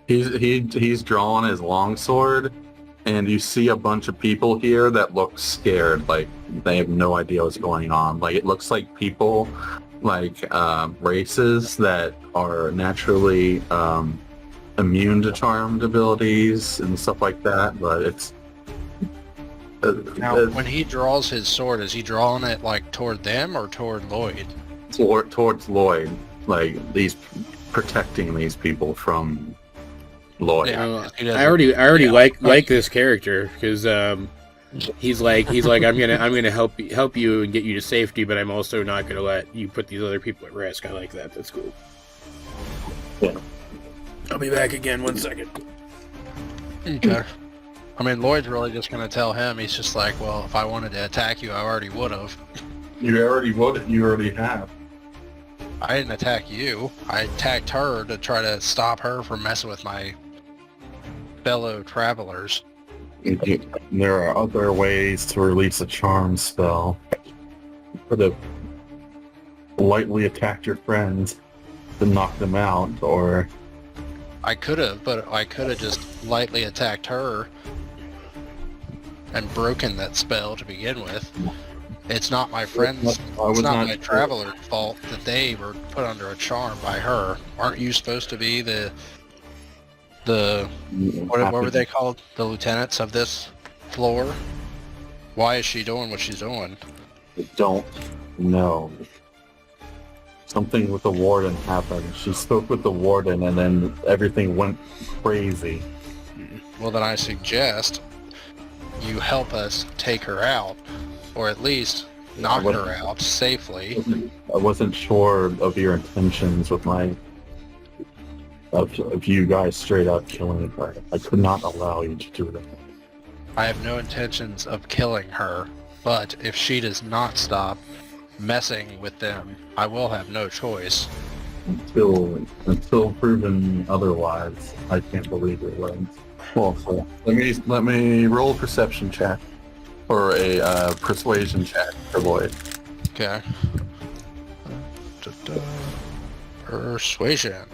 He's he's drawing his longsword, and you see a bunch of people here that look scared, like they have no idea what's going on. Like it looks like people, like races that are naturally immune to charmed abilities and stuff like that. But it's Now, when he draws his sword, is he drawing it like toward them or toward Lloyd? towards Lloyd, like these protecting these people from Lloyd. Yeah, I already like this character because he's like I'm gonna help you and get you to safety, but I'm also not gonna let you put these other people at risk. I like that. That's cool. Yeah. I'll be back again. 1 second. Okay. I mean, Lloyd's really just going to tell him, he's just like, well, if I wanted to attack you, I already would have. You already would. You already have. I didn't attack you. I attacked her to try to stop her from messing with my fellow travelers. There are other ways to release a charm spell. For the lightly attack your friends to knock them out, or I could have, but I could have just lightly attacked her and broken that spell to begin with. It's not my friends, it's not my traveler's fault that they were put under a charm by her. Aren't you supposed to be the what were they called? The lieutenants of this floor? Why is she doing what she's doing? I don't know. Something with the warden happened. She spoke with the warden, and then everything went crazy. Well, then I suggest you help us take her out, or at least knock her out safely. I wasn't sure of your intentions with of you guys straight up killing her. I could not allow you to do that. I have no intentions of killing her, but if she does not stop messing with them, I will have no choice. Until proven otherwise, I can't believe it. Well, so let me roll a perception check or a persuasion check for Lloyd. Okay. Persuasion.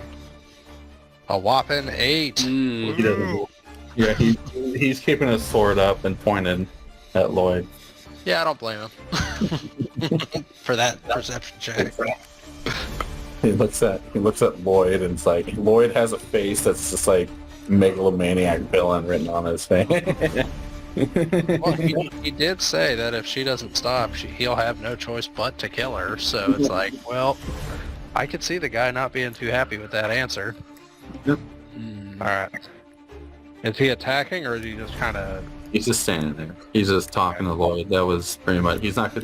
A whopping 8. He doesn't. Yeah, he's keeping his sword up and pointed at Lloyd. Yeah, I don't blame him for that perception check. He looks at Lloyd, and it's like Lloyd has a face that's just like megalomaniac villain written on his face. Well, he did say that if she doesn't stop, he'll have no choice but to kill her. So it's like, well, I could see the guy not being too happy with that answer. Yep. All right. Is he attacking, or is he just kind of? He's just standing there. He's just talking to Lloyd. That was pretty much. He's not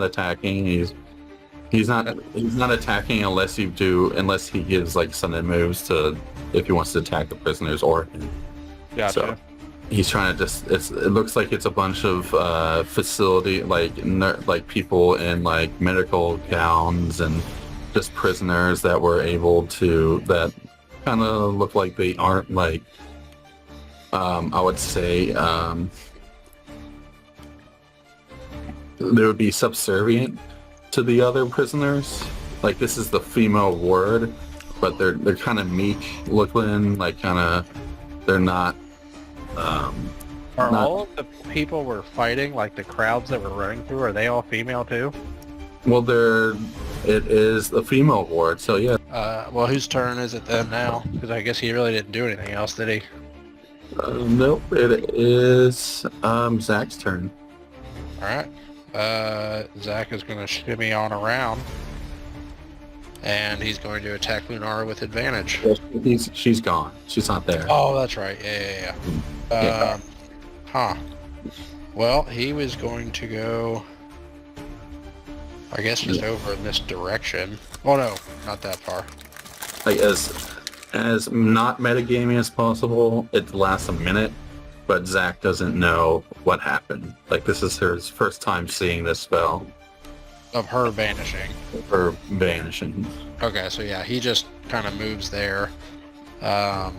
attacking. He's not attacking unless he gives like sudden moves to if he wants to attack the prisoners or him. Gotcha. So he's trying to it looks like it's a bunch of facility like people in like medical gowns and just prisoners that were able to that kind of look like they aren't like I would say they would be subservient to the other prisoners. Like this is the female ward, but they're kind of meek looking, like kind of they're not. Are all of the people we're fighting, like the crowds that we're running through, are they all female too? Well, it is the female ward, so yeah. Well, whose turn is it then now? Because I guess he really didn't do anything else, did he? Nope, it is Zack's turn. All right. Zack is going to shimmy on around, and he's going to attack Lunara with advantage. She's gone. She's not there. Oh, that's right. Yeah. Huh. Well, he was going to go, I guess, just over in this direction. Oh no, not that far. Like as not metagaming as possible, it lasts a minute, but Zack doesn't know what happened. Like this is her first time seeing this spell. Of her vanishing. Her vanishing. Okay, so yeah, he just kind of moves there. I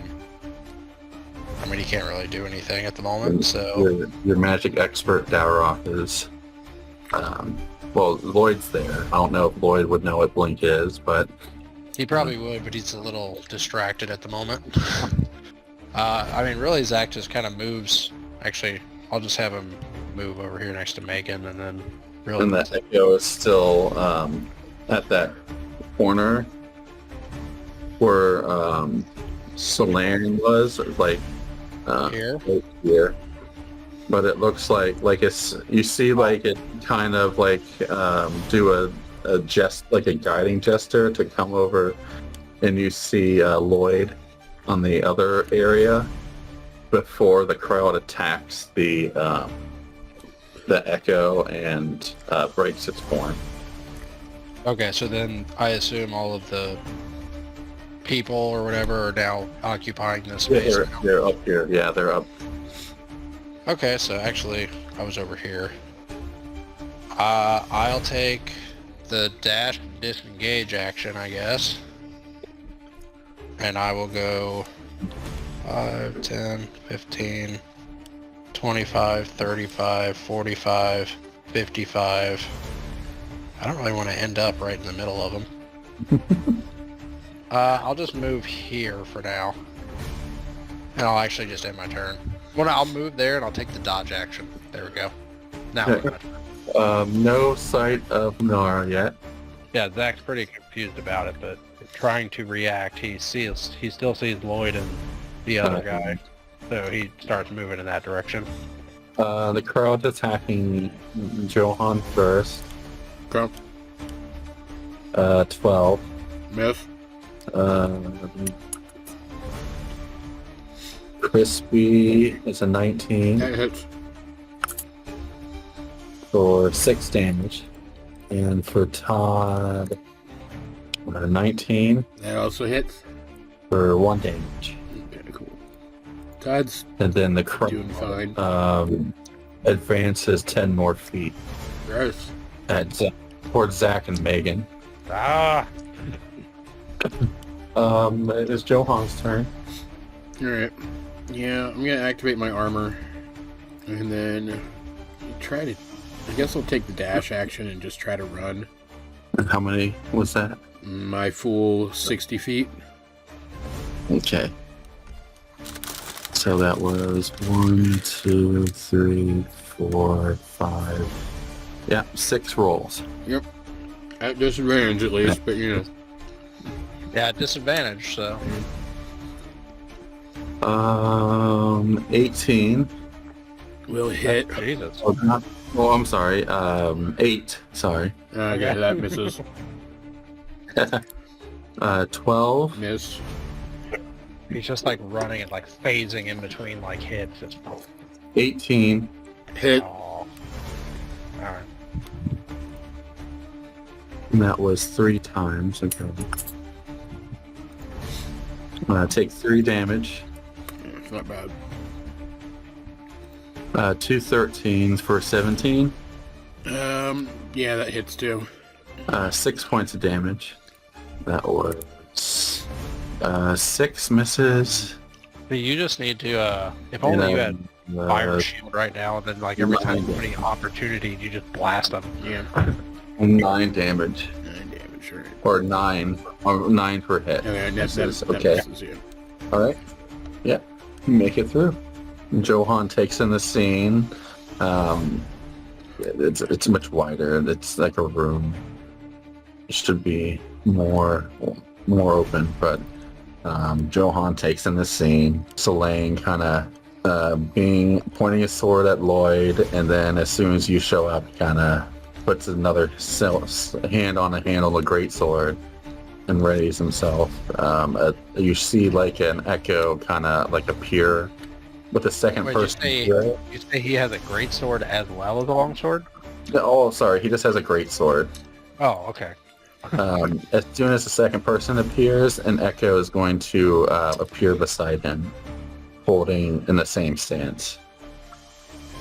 mean, he can't really do anything at the moment, so... Your magic expert, Dowroc, is... well, Lloyd's there. I don't know if Lloyd would know what Blink is, but He probably would, but he's a little distracted at the moment. I mean, really, Zack just kind of moves. Actually, I'll just have him move over here next to Megan, and then really. And that echo is still at that corner where Solarian was, like Here? right here. But it looks like it's, you see like it kind of like do a gest, like a guiding gesture to come over, and you see Lloyd on the other area before the crowd attacks the echo and breaks its form. Okay, so then I assume all of the people or whatever are now occupying this space. Yeah, they're up here. Yeah, they're up. Okay, so actually, I was over here. I'll take the dash and disengage action, I guess. And I will go 5, 10, 15, 25, 35, 45, 55. I don't really want to end up right in the middle of them. I'll just move here for now. And I'll actually just end my turn. Well, no, I'll move there and I'll take the dodge action. There we go. Now Okay. No sight of Nara yet. yeah, Zach's pretty confused about it, but trying to react, he still sees Lloyd and the other guy, so he starts moving in that direction. The crowd's attacking Johan first. Okay. 12. Miss. Crispy is a 19 That hits. for 6 damage. And for Todd, 19 That also hits. for 1 damage. Okay, cool. Todd's And then the doing crowd fine. advances 10 more feet Gross. towards Zack and Megan. Ah! It is Johan's turn. Alright. Yeah, I'm gonna activate my armor. And then try to... I guess I'll take the dash action and just try to run. And how many was that? My full 60 feet. Okay. So that was 1, 2, 3, 4, 5. Yeah, 6 rolls. Yep. At disadvantage at least, but you know. Yeah, disadvantage, so. 18. Will hit. Jesus. Oh, not, oh, I'm sorry. 8. Sorry. Okay, that misses. 12. Miss. He's just like running and like phasing in between like hits. It's... 18. Hit. Oh. Alright. And that was 3 times. Okay. Take 3 damage. It's not bad. 2 13s for 17. Yeah, that hits too. 6 points of damage. That was 6 misses. But you just need to, if only you had fire uh, shield right now, and then like every time you get an opportunity, you just blast them. Yeah. 9 damage. 9 damage, right. Or 9. Or 9 per hit. Okay, Misses. that Okay. misses, yeah. Alright. Yeah. Make it through. Johan takes in the scene. It's much wider. It's like a room. It should be more open, but Johan takes in the scene. Selene kind of pointing his sword at Lloyd, and then as soon as you show up, kind of puts another hand on the handle of the greatsword and readies himself. You see like an echo kind of like appear with the second Wait, person. you say he has a great sword as well as a long sword? Oh, sorry, he just has a greatsword. Oh, okay. As soon as the second person appears, an echo is going to appear beside him, holding in the same stance.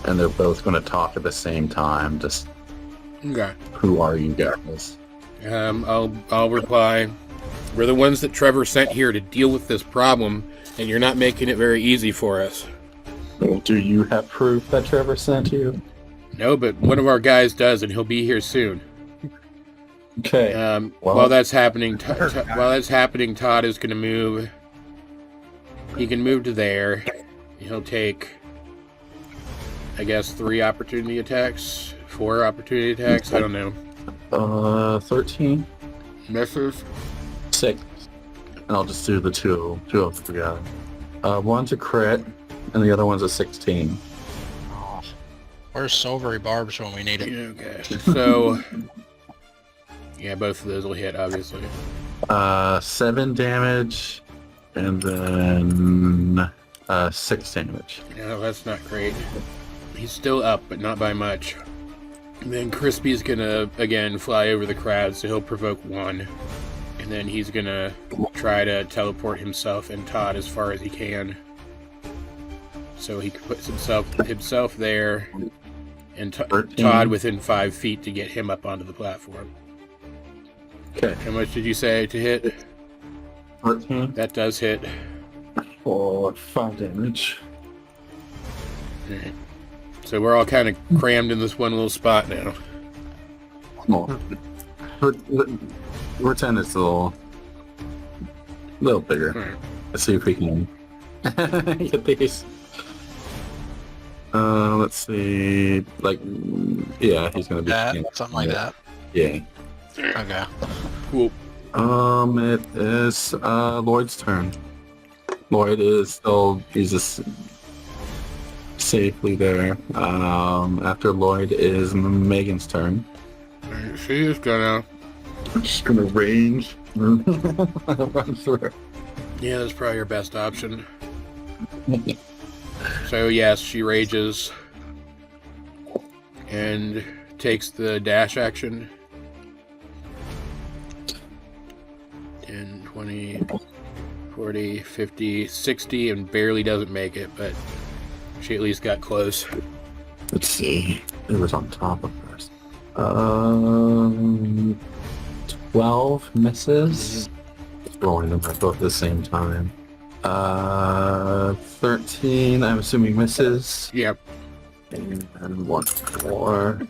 And they're both going to talk at the same time. Just, Okay. who are you guys? I'll reply. We're the ones that Trevor sent here to deal with this problem, and you're not making it very easy for us. Do you have proof that Trevor sent you? No, but one of our guys does, and he'll be here soon. Okay. While that's happening, Todd is going to move. He can move to there. He'll take, I guess, 3 opportunity attacks, 4 opportunity attacks. I don't know. 13. Misses. 6. And I'll just do the two of them together. One's a crit, and the other one's a 16. Oh, where's Silvery Barbs when we need it? Okay. So, yeah, both of those will hit, obviously. 7 damage, and then 6 damage. No, that's not great. He's still up, but not by much. And then Crispy's gonna, again, fly over the crowd, so he'll provoke 1. And then he's gonna try to teleport himself and Todd as far as he can. So he puts himself there, and Todd within 5 feet to get him up onto the platform. Okay. How much did you say to hit? 13. That does hit. For 5 damage. Alright. So we're all kind of crammed in this one little spot now. Small. Pretend it's a little bigger. Alright. Let's see if we can get these. Let's see. Like, yeah, he's gonna be Something like that. Yeah. Okay. Cool. It is Lloyd's turn. Lloyd is still, he's just safely there. After Lloyd is Megan's turn. Alright, she's gonna. I'm just gonna range run through. Yeah, that's probably your best option. So yes, she rages and takes the dash action. 10, 20, 40, 50, 60, and barely doesn't make it, but she at least got close. Let's see. It was on top of us. 12 misses. Rolling them both at the same time. 13, I'm assuming misses. Yep. And 1 more.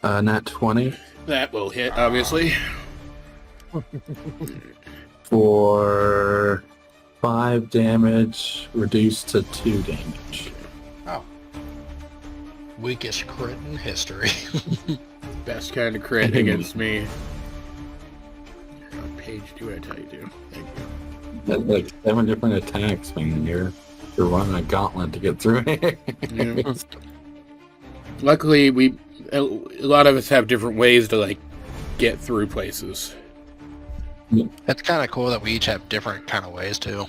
Nat 20. That will hit, obviously. For 5 damage, reduced to 2 damage. Oh. Weakest crit in history. Best kind of crit against me. What page do I tell you to? Thank you. That's like 7 different attacks, man. You're running a gauntlet to get through it. Yeah. Luckily, a lot of us have different ways to like get through places. It's kind of cool that we each have different kind of ways too.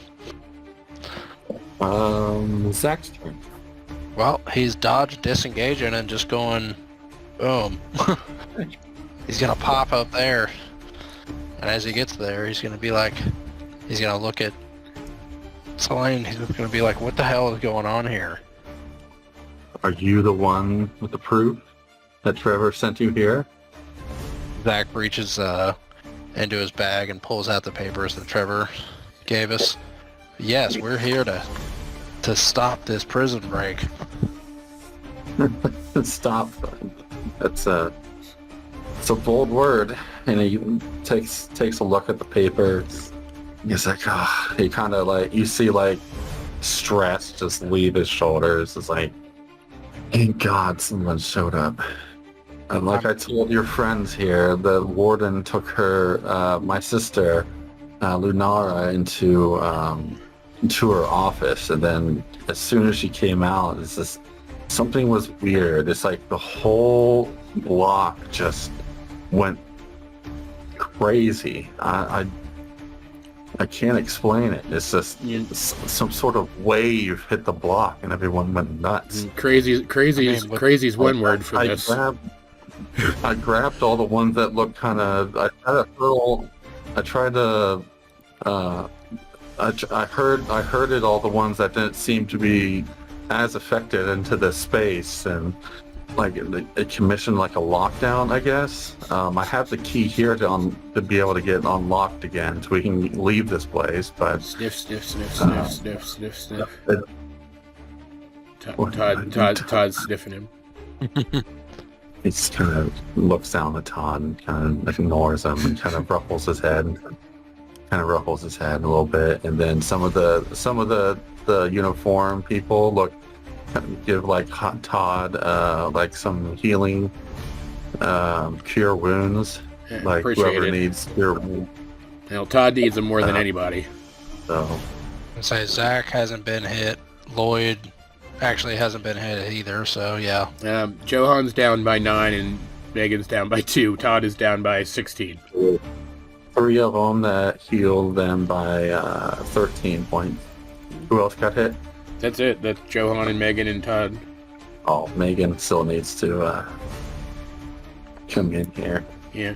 Zack's turn. Well, he's dodged, disengaging, and just going, boom. He's gonna pop up there, and as he gets there, he's gonna be like, he's gonna look at Selene. He's gonna be like, "What the hell is going on here?" Are you the one with the proof that Trevor sent you here? Zack reaches into his bag and pulls out the papers that Trevor gave us. Yes, we're here to stop this prison break. Stop. It's a bold word. And he takes a look at the papers. He's like, he kind of like, you see like stress just leave his shoulders. It's like, thank God someone showed up. And like I told your friends here, the warden took her, my sister, Lunara, into her office, and then as soon as she came out, it's just something was weird. It's like the whole block just went crazy. I can't explain it. It's just some sort of wave hit the block, and everyone went nuts. Crazy's one word for this. I grabbed all the ones that looked kind of. I heard it. All the ones that didn't seem to be as affected into the space, and like it commissioned like a lockdown, I guess. I have the key here to be able to get it unlocked again, so we can leave this place. But sniff. Todd's sniffing him. he just kind of looks down at Todd and kind of ignores him and kind of ruffles his head a little bit, and then some of the uniform people give like Todd like some healing, cure wounds, like Appreciate whoever it. needs cure wounds. Now, Todd needs them more than anybody. So I say Zack hasn't been hit. Lloyd actually hasn't been hit either. So yeah. Johan's down by 9 and Megan's down by 2. Todd is down by 16. 3 of them that healed them by 13 points. Who else got hit? That's it. That's Johan and Megan and Todd. Oh, Megan still needs to come in here. Yeah.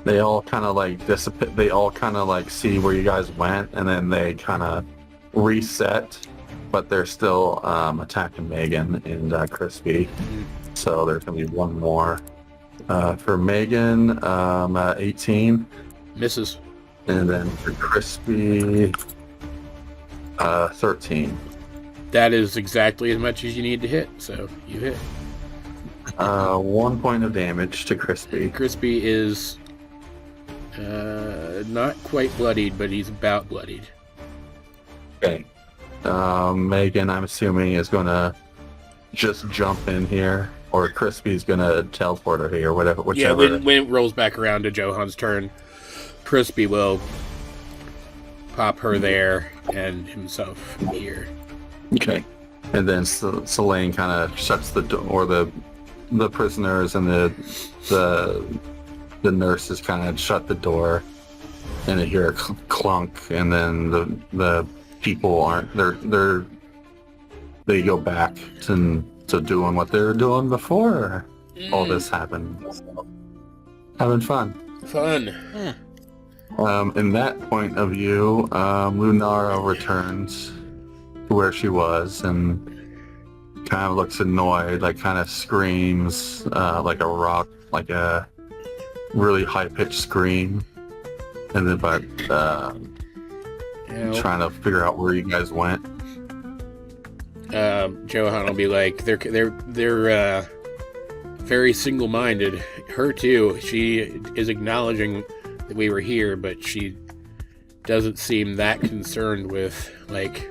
They all kind of like dissipate. They all kind of like see where you guys went, and then they kind of reset. But they're still attacking Megan and Crispy. So there's gonna be one more for Megan, 18, Misses. and then for Crispy, 13. That is exactly as much as you need to hit, so you hit. 1 point of damage to Crispy. Crispy is not quite bloodied, but he's about bloodied. Okay. Megan, I'm assuming, is gonna just jump in here, or Crispy's gonna teleport her here, whichever. Yeah, when it rolls back around to Johan's turn, Crispy will pop her there and himself here. Okay. And then Selene kind of shuts the door, the prisoners and the nurses kind of shut the door, and they hear a clunk, and then the people they go back to doing what they were doing before all this happened. So, having fun. Fun. In that point of view, Lunara returns to where she was and kind of looks annoyed, like kind of screams like a really high-pitched scream, and then trying to figure out where you guys went. Johan will be like, they're very single-minded. Her too. She is acknowledging that we were here, but she doesn't seem that concerned with like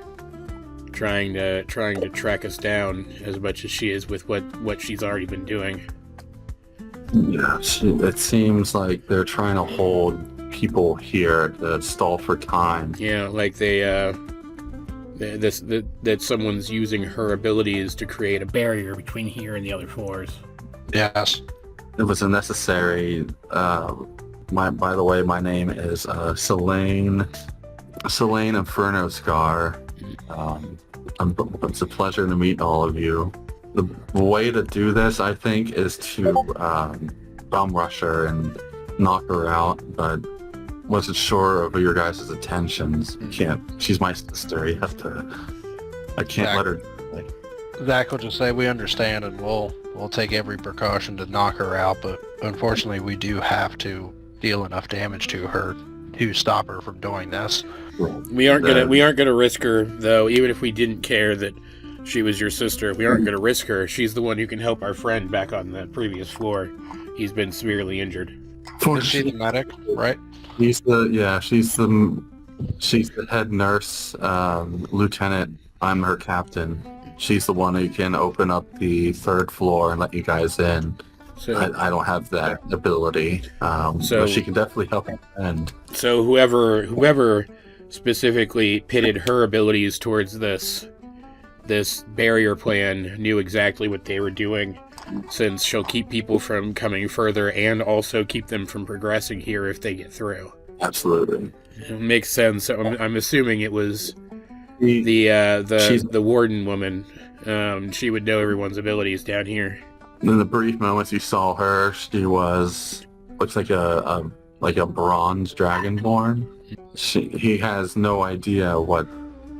trying to track us down as much as she is with what she's already been doing. Yeah, it seems like they're trying to hold people here to stall for time. Yeah, like that someone's using her abilities to create a barrier between here and the other floors. Yes. It was a necessary. By the way, my name is Selene Inferno Scar. It's a pleasure to meet all of you. The way to do this, I think, is to bomb rush her and knock her out, but wasn't sure of your guys' attentions. Can't. She's my sister. You have to. I can't let her. Zack will just say we understand, and we'll take every precaution to knock her out. But unfortunately, we do have to deal enough damage to her to stop her from doing this. We aren't gonna risk her, though. Even if we didn't care that she was your sister, we aren't gonna risk her. She's the one who can help our friend back on the previous floor. He's been severely injured. Is she the medic, right? She's the head nurse, lieutenant. I'm her captain. She's the one who can open up the 3rd floor and let you guys in. So I don't have that ability, but she can definitely help a friend. So whoever specifically pitted her abilities towards this barrier plan knew exactly what they were doing, since she'll keep people from coming further and also keep them from progressing here if they get through. Absolutely. It makes sense. I'm assuming it was the warden woman. She would know everyone's abilities down here. In the brief moments you saw her, she looks like a bronze dragonborn. He has no idea what,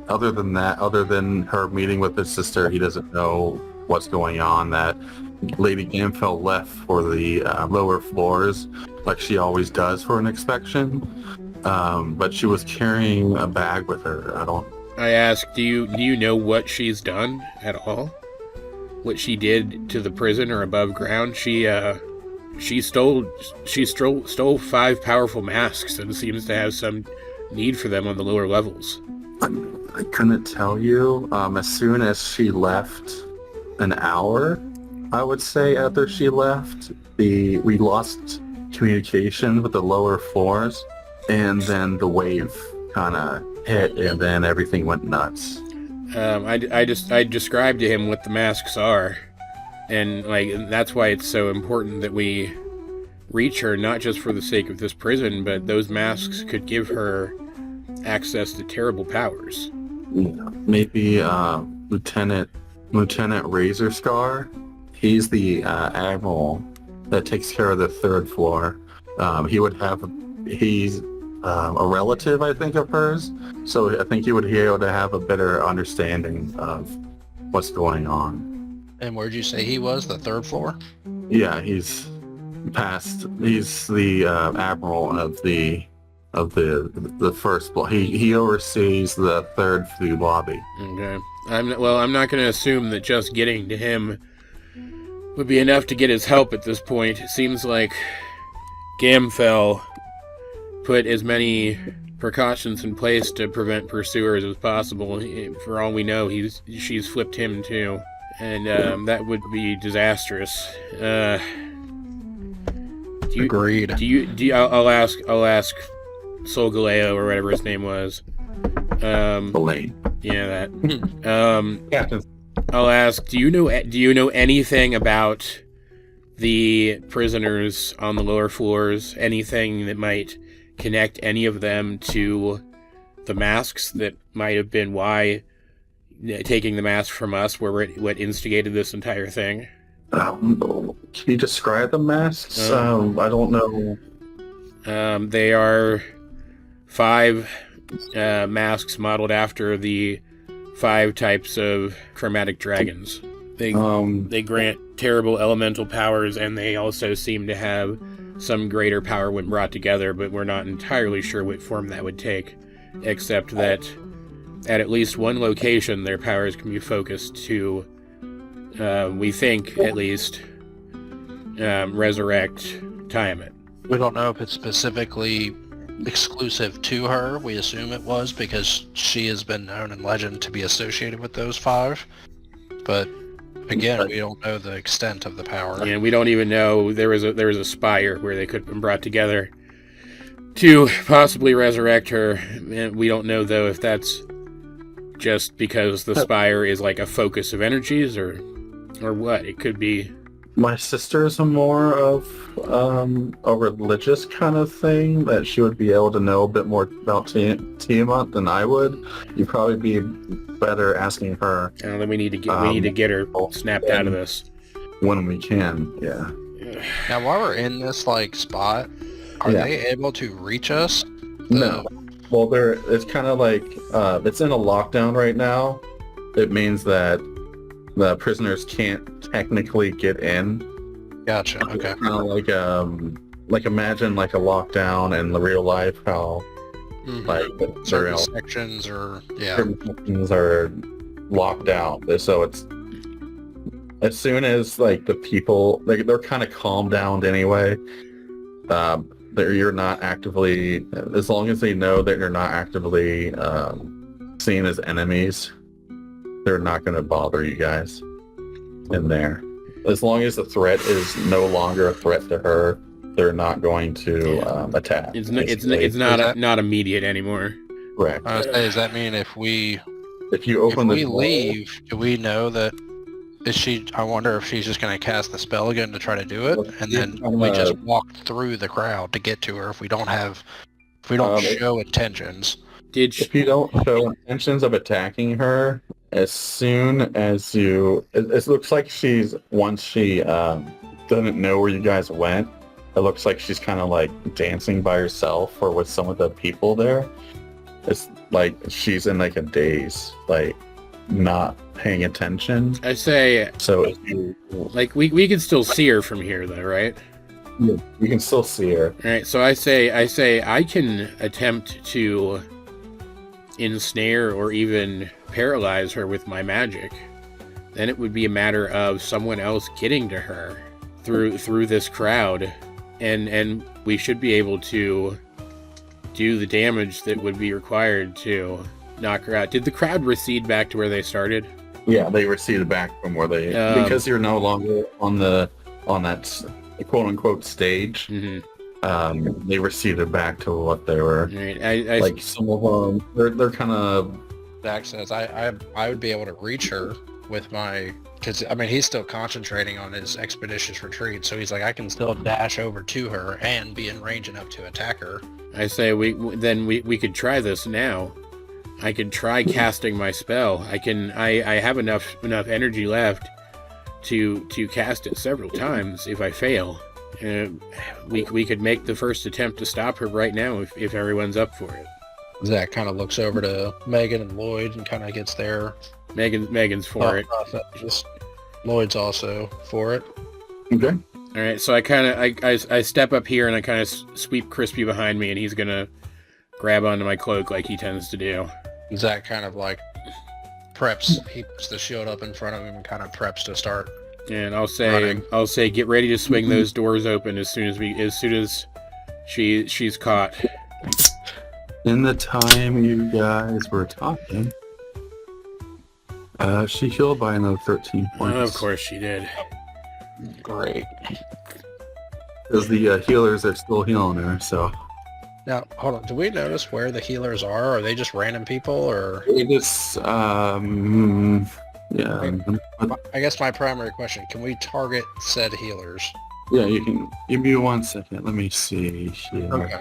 other than her meeting with his sister, he doesn't know what's going on. That Lady Gamfell left for the lower floors, like she always does for an inspection. But she was carrying a bag with her. I asked, do you know what she's done at all? what she did to the prisoner above ground. She stole 5 powerful masks and seems to have some need for them on the lower levels. I couldn't tell you. As soon as she left, an hour, I would say, after she left, we lost communication with the lower floors, and then the wave kind of hit, and then everything went nuts. I described to him what the masks are, and that's why it's so important that we reach her, not just for the sake of this prison, but those masks could give her access to terrible powers. Maybe Lieutenant Razor Scar. He's the admiral that takes care of the 3rd floor. He's a relative, I think, of hers, so I think he would be able to have a better understanding of what's going on. And where'd you say he was? The 3rd floor? Yeah, he's the admiral of the 1st floor. He oversees the 3rd through lobby. Okay. I'm not going to assume that just getting to him would be enough to get his help at this point. It seems like Gamfell put as many precautions in place to prevent pursuers as possible. For all we know, she's flipped him too, and that would be disastrous. Agreed. I'll ask Solgaleo or whatever his name was. Elaine. Yeah, that. Captain. I'll ask. Do you know anything about the prisoners on the lower floors? Anything that might connect any of them to the masks that might have been why taking the mask from us were what instigated this entire thing? Can you describe the masks? I don't know. They are 5 masks modeled after the 5 types of chromatic dragons. They grant terrible elemental powers, and they also seem to have some greater power when brought together, but we're not entirely sure what form that would take, except that at least one location their powers can be focused to, we think at least, resurrect Tiamat. We don't know if it's specifically exclusive to her. We assume it was because she has been known in legend to be associated with those 5. But again, we don't know the extent of the power. And we don't even know there was a spire where they could have been brought together to possibly resurrect her. And we don't know though if that's just because the spire is like a focus of energies or what. It could be. My sister is more of a religious kind of thing, that she would be able to know a bit more about Tiamat than I would. You'd probably be better asking her. And then we need to get her snapped out of this when we can. Yeah. Now, while we're in this spot, are they able to reach us? No. Well, it's kind of like it's in a lockdown right now. It means that the prisoners can't technically get in. Gotcha. Okay. Kind of like imagine like a lockdown in the real life, how certain sections are certain sections are locked down. So it's as soon as the people they're kind of calmed down anyway. You're not actively, as long as they know that you're not actively seen as enemies, they're not going to bother you guys in there. As long as the threat is no longer a threat to her, they're not going to attack. It's not immediate anymore. Correct. Does that mean if we leave, do we know that? I wonder if she's just going to cast the spell again to try to do it, and then we just walk through the crowd to get to her if we don't show intentions. If you don't show intentions of attacking her, as soon as it looks like once she doesn't know where you guys went, it looks like she's kind of dancing by herself or with some of the people there. It's like she's in a daze, not paying attention. I say, so if you we can still see her from here though, right? Yeah, you can still see her. All right, so I say I can attempt to ensnare or even paralyze her with my magic. then it would be a matter of someone else getting to her through this crowd, and we should be able to do the damage that would be required to knock her out. Did the crowd recede back to where they started? Yeah, they receded back from where they because you're no longer on that quote unquote stage. Mm-hmm. They receded back to what they were. Right. Like some of them, they're kind of. Zack says I would be able to reach her with my, because I mean he's still concentrating on his expeditious retreat, so he's like I can still dash over to her and be in range enough to attack her. I say we could try this now. I could try casting my spell. I have enough energy left to cast it several times if I fail. We could make the first attempt to stop her right now if everyone's up for it. Zack kind of looks over to Megan and Lloyd and kind of gets their Megan's for it. Just Lloyd's also for it. Okay. All right, so I step up here and I kind of sweep Crispy behind me, and he's gonna grab onto my cloak like he tends to do. Zack kind of like preps. He puts the shield up in front of him and kind of preps to start. And I'll say, running. get ready to swing those doors open as soon as she's caught. In the time you guys were talking, she healed by another 13 points. Of course she did. Great. Because the healers are still healing her, so. Now, hold on. Do we notice where the healers are? Are they just random people, or? It is, yeah. I guess my primary question, can we target said healers? Yeah, you can. Give me 1 second. Let me see here. Okay.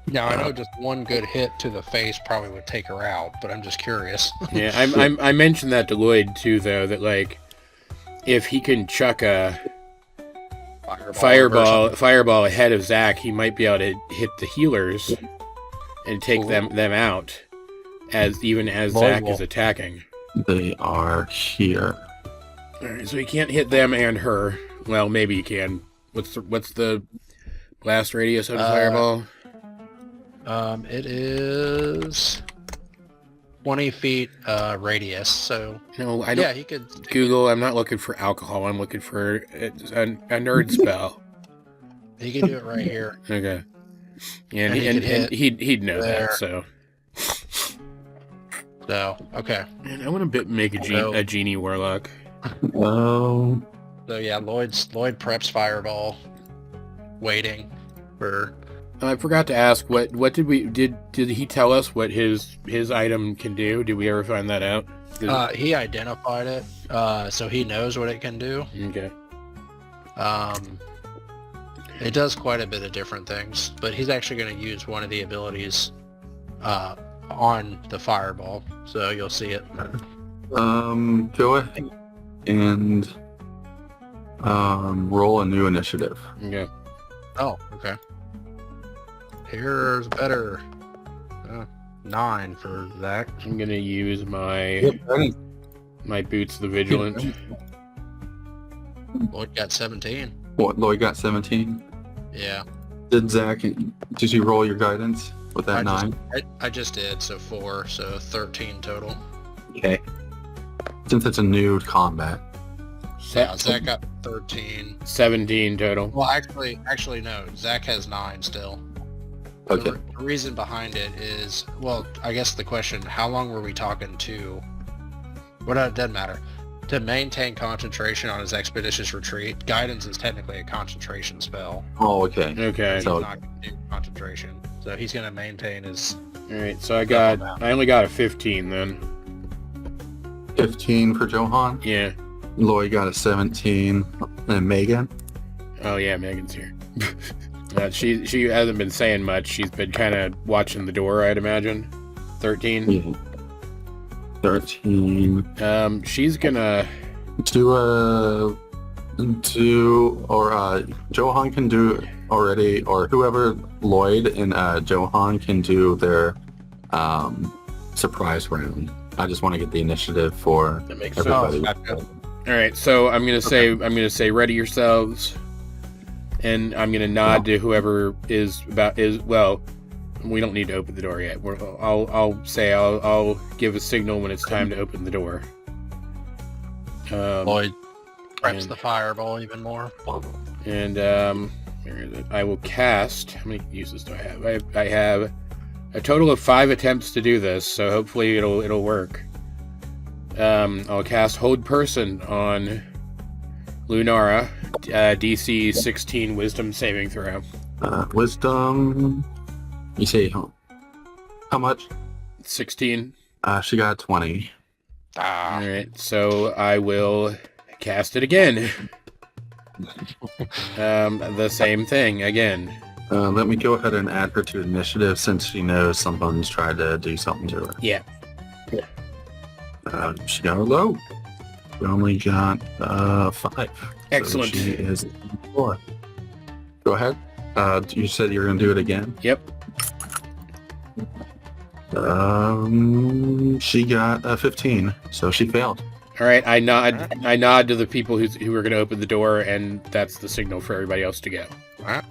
Now, I know just one good hit to the face probably would take her out, but I'm just curious. Yeah, I mentioned that to Lloyd, too, though, that, like, if he can chuck a fireball ahead of Zack, he might be able to hit the healers and take them out as Zack is attacking. They are here. Alright, so he can't hit them and her. Well, maybe he can. What's the blast radius of the fireball? It is 20 feet radius, so... No, I don't... Yeah, he could... Google, I'm not looking for alcohol, I'm looking for a nerd spell. He can do it right here. Okay. And he'd know there. that, so... So, okay. Man, I want to make a genie warlock. Oh. So yeah, Lloyd preps fireball, waiting for... I forgot to ask, what did he tell us what his item can do? Did we ever find that out? He identified it, so he knows what it can do. Okay. It does quite a bit of different things, but he's actually going to use one of the abilities on the fireball, so you'll see it. Go ahead and roll a new initiative. Okay. Oh, okay. Here's better. 9 for Zack. I'm gonna use my boots of the vigilant. Lloyd got 17. What, Lloyd got 17? Yeah. Did you roll your guidance with that 9? I just did, so 4, so 13 total. Okay. Since it's a new combat. Yeah, Zack got 13. 17 total. Well, actually no. Zack has 9 still. Okay. The reason behind it is, well, I guess the question, how long were we talking to? Well, it doesn't matter. To maintain concentration on his expeditious retreat, guidance is technically a concentration spell. Oh, okay. Okay. He's not going to do concentration. So he's going to maintain his... Alright, so I only got a 15 then. 15 for Johan? Yeah. Lloyd got a 17. And Megan? Oh yeah, Megan's here. She hasn't been saying much. She's been kind of watching the door, I'd imagine. 13. Yeah. 13. She's gonna Johan can do already, or whoever, Lloyd and Johan can do their surprise round. I just want to get the initiative for everybody. All right, so I'm gonna say ready yourselves. And I'm gonna nod to whoever is well. We don't need to open the door yet. I'll give a signal when it's time to open the door. Lloyd preps and- the fireball even more. And where is it? I will cast. How many uses do I have? I have a total of 5 attempts to do this, so hopefully it'll work. I'll cast Hold Person on Lunara, DC 16 Wisdom saving throw. Wisdom. You say how much? 16. She got 20. Ah, Alright, so I will cast it again. The same thing again. Let me go ahead and add her to initiative since she knows someone's tried to do something to her. Yeah. She got a low. We only got 5. Excellent. So she is 4. Go ahead. You said you were going to do it again? Yep. She got 15, so she failed. Alright, I nod to the people who are going to open the door, and that's the signal for everybody else to go. alright.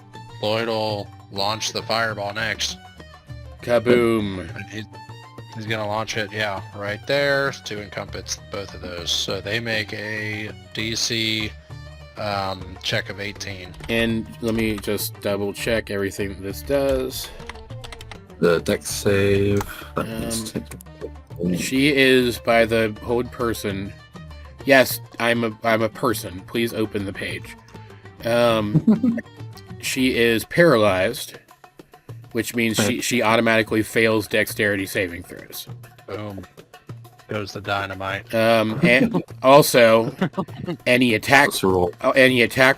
Lloyd will launch the fireball next. Kaboom. And he's gonna launch it, yeah, right there to encompass both of those. So they make a DC check of 18. And let me just double check everything that this does. The dex save. She is by the Hold Person. Yes, I'm a person. Please open the page. She is paralyzed, which means she automatically fails dexterity saving throws. Boom. Goes the dynamite. And also, any attack Let's roll.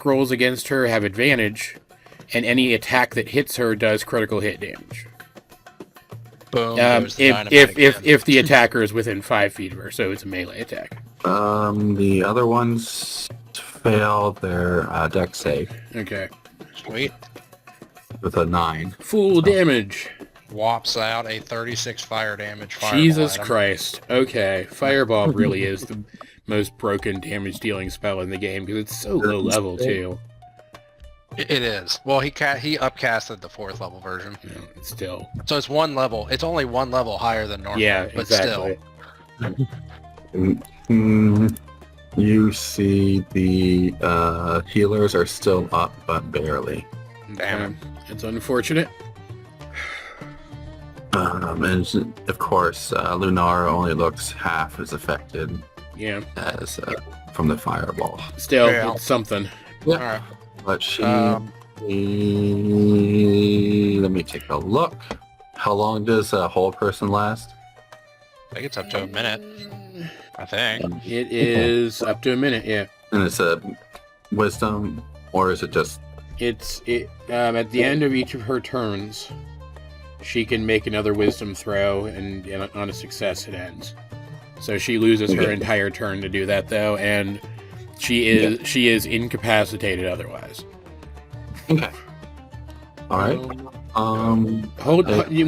rolls against her have advantage, and any attack that hits her does critical hit damage. Boom. Goes the dynamite If the attacker is within 5 feet of her, so it's a melee attack. The other ones failed their dex save Okay. Sweet. with a 9. Full damage. Whops out a 36 fire damage fireball Jesus at him. Christ. Okay. Fireball really is the most broken damage dealing spell in the game because it's so low level too. It is. Well, he upcasted the 4th level version. No, it's still. So it's one level. It's only one level higher than normal. Yeah, but exactly. You see the healers are still up, but barely. Damn it. It's unfortunate. And of course, Lunara only looks half as affected Yeah. as from the fireball. Still, Yeah. it's something. All right. But she... let Um, me take a look. How long does a whole person last? I think it's up to a minute. I think. It is up to a minute, yeah. And it's a wisdom, or is it just... It's at the end of each of her turns, she can make another wisdom throw, and on a success it ends. So she loses her entire turn to do that, though, and she is incapacitated otherwise. Okay. All right. You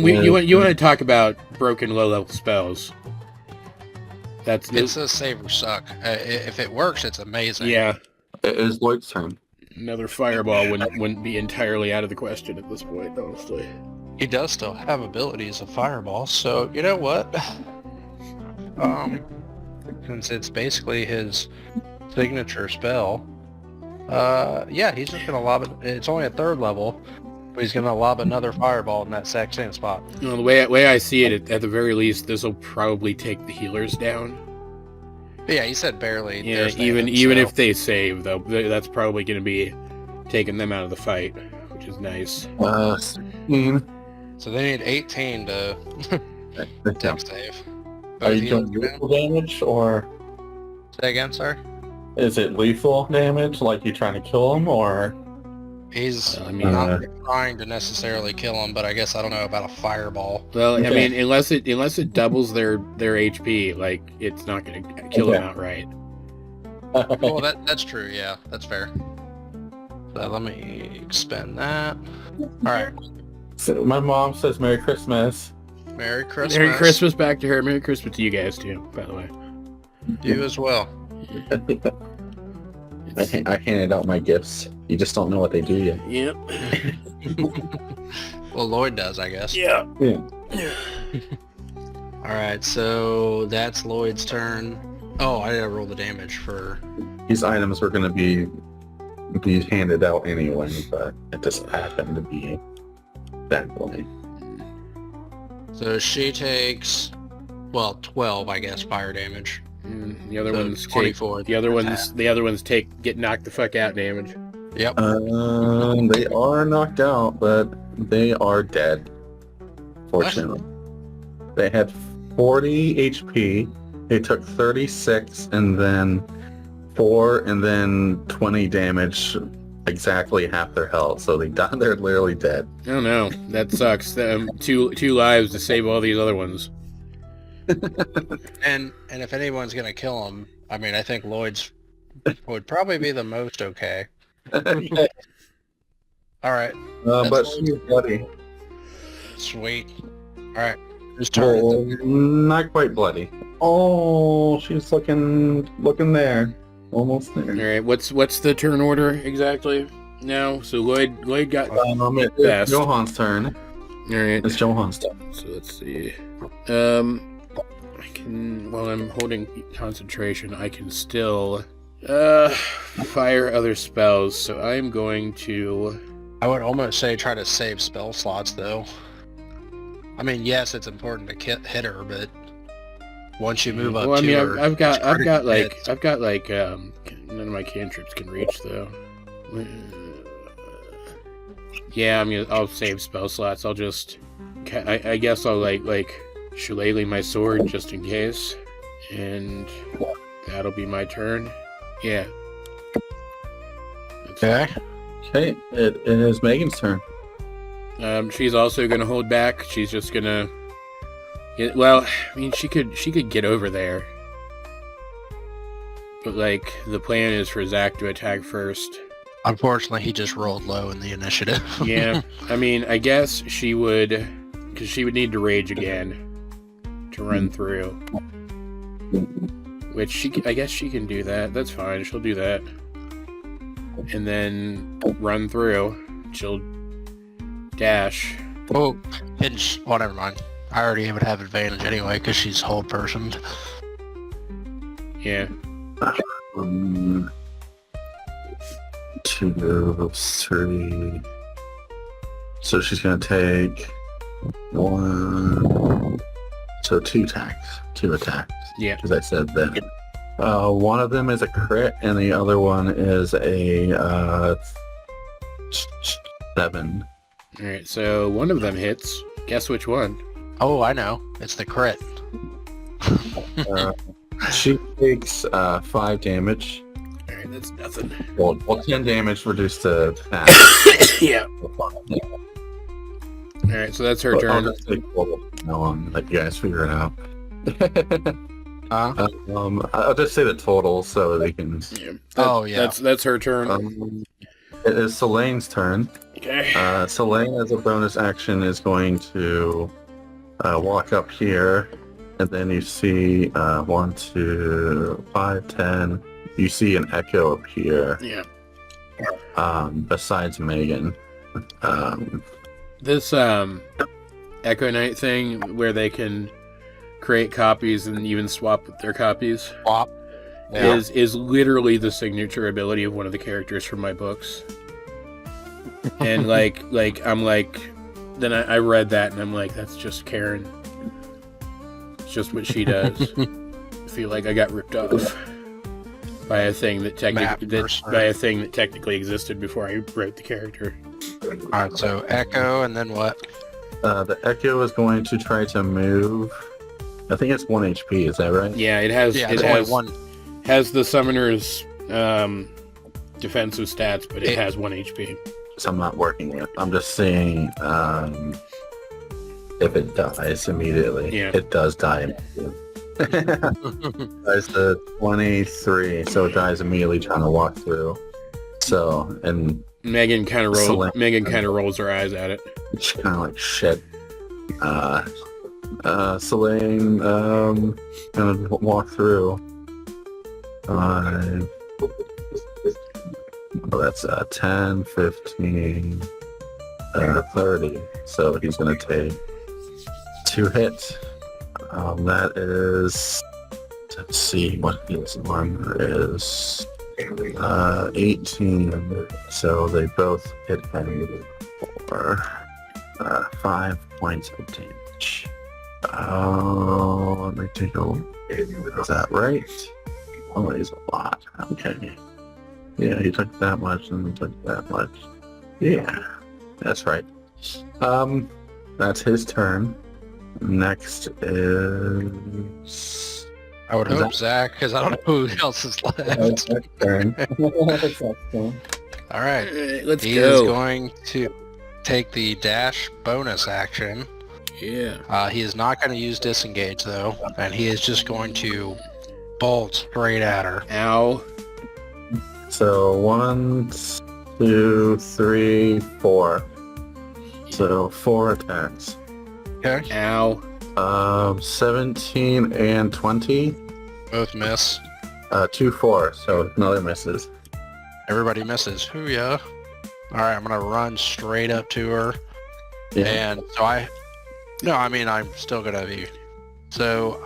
want to talk about broken low level spells? It's a save or suck. If it works, it's amazing. Yeah. It is Lloyd's turn. Another fireball wouldn't be entirely out of the question at this point, honestly. He does still have abilities of fireball, so you know what? Since it's basically his signature spell, yeah, he's just gonna lob it. It's only a 3rd level, but he's gonna lob another fireball in that exact same spot. Well, the way I see it, at the very least, this will probably take the healers down. But yeah, he said barely. Yeah, There's even damage, so- if they save, though, that's probably going to be taking them out of the fight, which is nice. 16. So they need 18 to dex save. Are you Both doing healers lethal damage, or Say again, sir? is it lethal damage, like you trying to kill him, or... He's I mean, not trying to necessarily kill him, but I guess I don't know about a fireball. Well, I Okay. mean, unless it doubles their HP, like, it's not going to kill them outright. Well, that's true. Yeah, that's fair. So let me expend that. All right. So my mom says Merry Christmas. Merry Christmas. Merry Christmas back to her. Merry Christmas to you guys, too, by the way. You as well. I handed out my gifts. You just don't know what they do yet. Yep. Well, Lloyd does, I guess. Yeah. Yeah. All right, so that's Lloyd's turn. Oh, I didn't roll the damage for... These items were going to be handed out anyway, but it just happened to be that way. So she takes, well, 12, I guess, fire damage. The other So ones 24. take. The other ones get knocked the fuck out damage. Yep. They are knocked out, but they are dead. Fortunately, they had 40 HP. They took 36, and then 4, and then 20 damage. Exactly half their health. So they're literally dead. Oh no, that sucks. Two lives to save all these other ones. And if anyone's gonna kill him, I mean, I think Lloyd's would probably be the most okay. All right. But she's bloody. Sweet. All right. Whose turn is Oh, it? not quite bloody. Oh, she's looking there. Almost All there. right, what's the turn order exactly now? So Lloyd got It's best. Johan's turn. All right. It's Johan's turn. So let's see. I can, while I'm holding concentration, I can still fire other spells. So I'm going to. I would almost say try to save spell slots, though. I mean, yes, it's important to hit her, but once you move up Well, I to mean, her, I've got like hits. none of my cantrips can reach though. Yeah, I mean, I'll save spell slots. I'll just, I guess I'll like shillelagh my sword just in case, and that'll be my turn. Yeah. Okay. Okay, it is Megan's turn. She's also gonna hold back. She's just gonna. Well, I mean, she could get over there, but like the plan is for Zack to attack first. Unfortunately, he just rolled low in the initiative. Yeah, I mean, I guess she would, because she would need to rage again to run through. Which I guess she can do that. That's fine. She'll do that, and then run through. She'll dash. Oh, pinch. Well, never mind. I already would have advantage anyway because she's whole personed. Yeah. 2, 3. So she's gonna take 1. So 2 attacks. Yeah. As I said then. One of them is a crit, and the other one is a 7. All right. So one of them hits. Guess which one? Oh, I know. It's the crit. She takes 5 damage. All right. That's nothing. Well, 10 damage reduced to half. Yeah. All right. So that's her I'll turn. just take total now and let you guys figure it out. I'll just say the total so they can. Yeah. Oh, yeah. That's her turn. It is Selene's turn. Okay. Selene, as a bonus action, is going to walk up here, and then you see 1, 2, 5, 10. You see an echo up here. Yeah. Besides Megan. This Echo Knight thing where they can create copies and even swap with their copies Swap. Yeah. is literally the signature ability of one of the characters from my books. And like I'm like, then I read that and I'm like, that's just Karen. It's just what she does. I feel like I got ripped off by a thing that technically existed before I wrote the character. Alright, so Echo, and then what? The echo is going to try to move. I think it's 1 HP, is that right? Yeah, it has Yeah, it there's only has one. has the summoner's defensive stats, but it has 1 HP. So I'm not working with. I'm just seeing if it dies immediately. Yeah. It does die immediately. Dies to 23, so it dies immediately trying to walk through. So, and Megan kind of Selene. rolls her eyes at it. it's kind of like shit. Selene, gonna walk through. Oh, that's 10, 15, 30. So he's gonna take 2 hits. That is let's see what this one is. 18. So they both hit him for 5 points of damage. Let me take a look. Is that right? Oh, he's a lot. Okay. Yeah, he took that much and he took that much. Yeah, that's right. That's his turn. Next is... I would hope Zack, because I don't know who else is left. That's turn. All right. Let's He go. is going to take the dash bonus action. Yeah. He is not going to use disengage, though, and he is just going to bolt straight at her. Ow. So 1, 2, 3, 4. So 4 attacks. Okay. Ow. 17 and 20. Both miss. 2, 4. So another misses. Everybody misses. Hoo-yah. All right, I'm going to run straight up to her. Yeah. And so I'm still going to be... So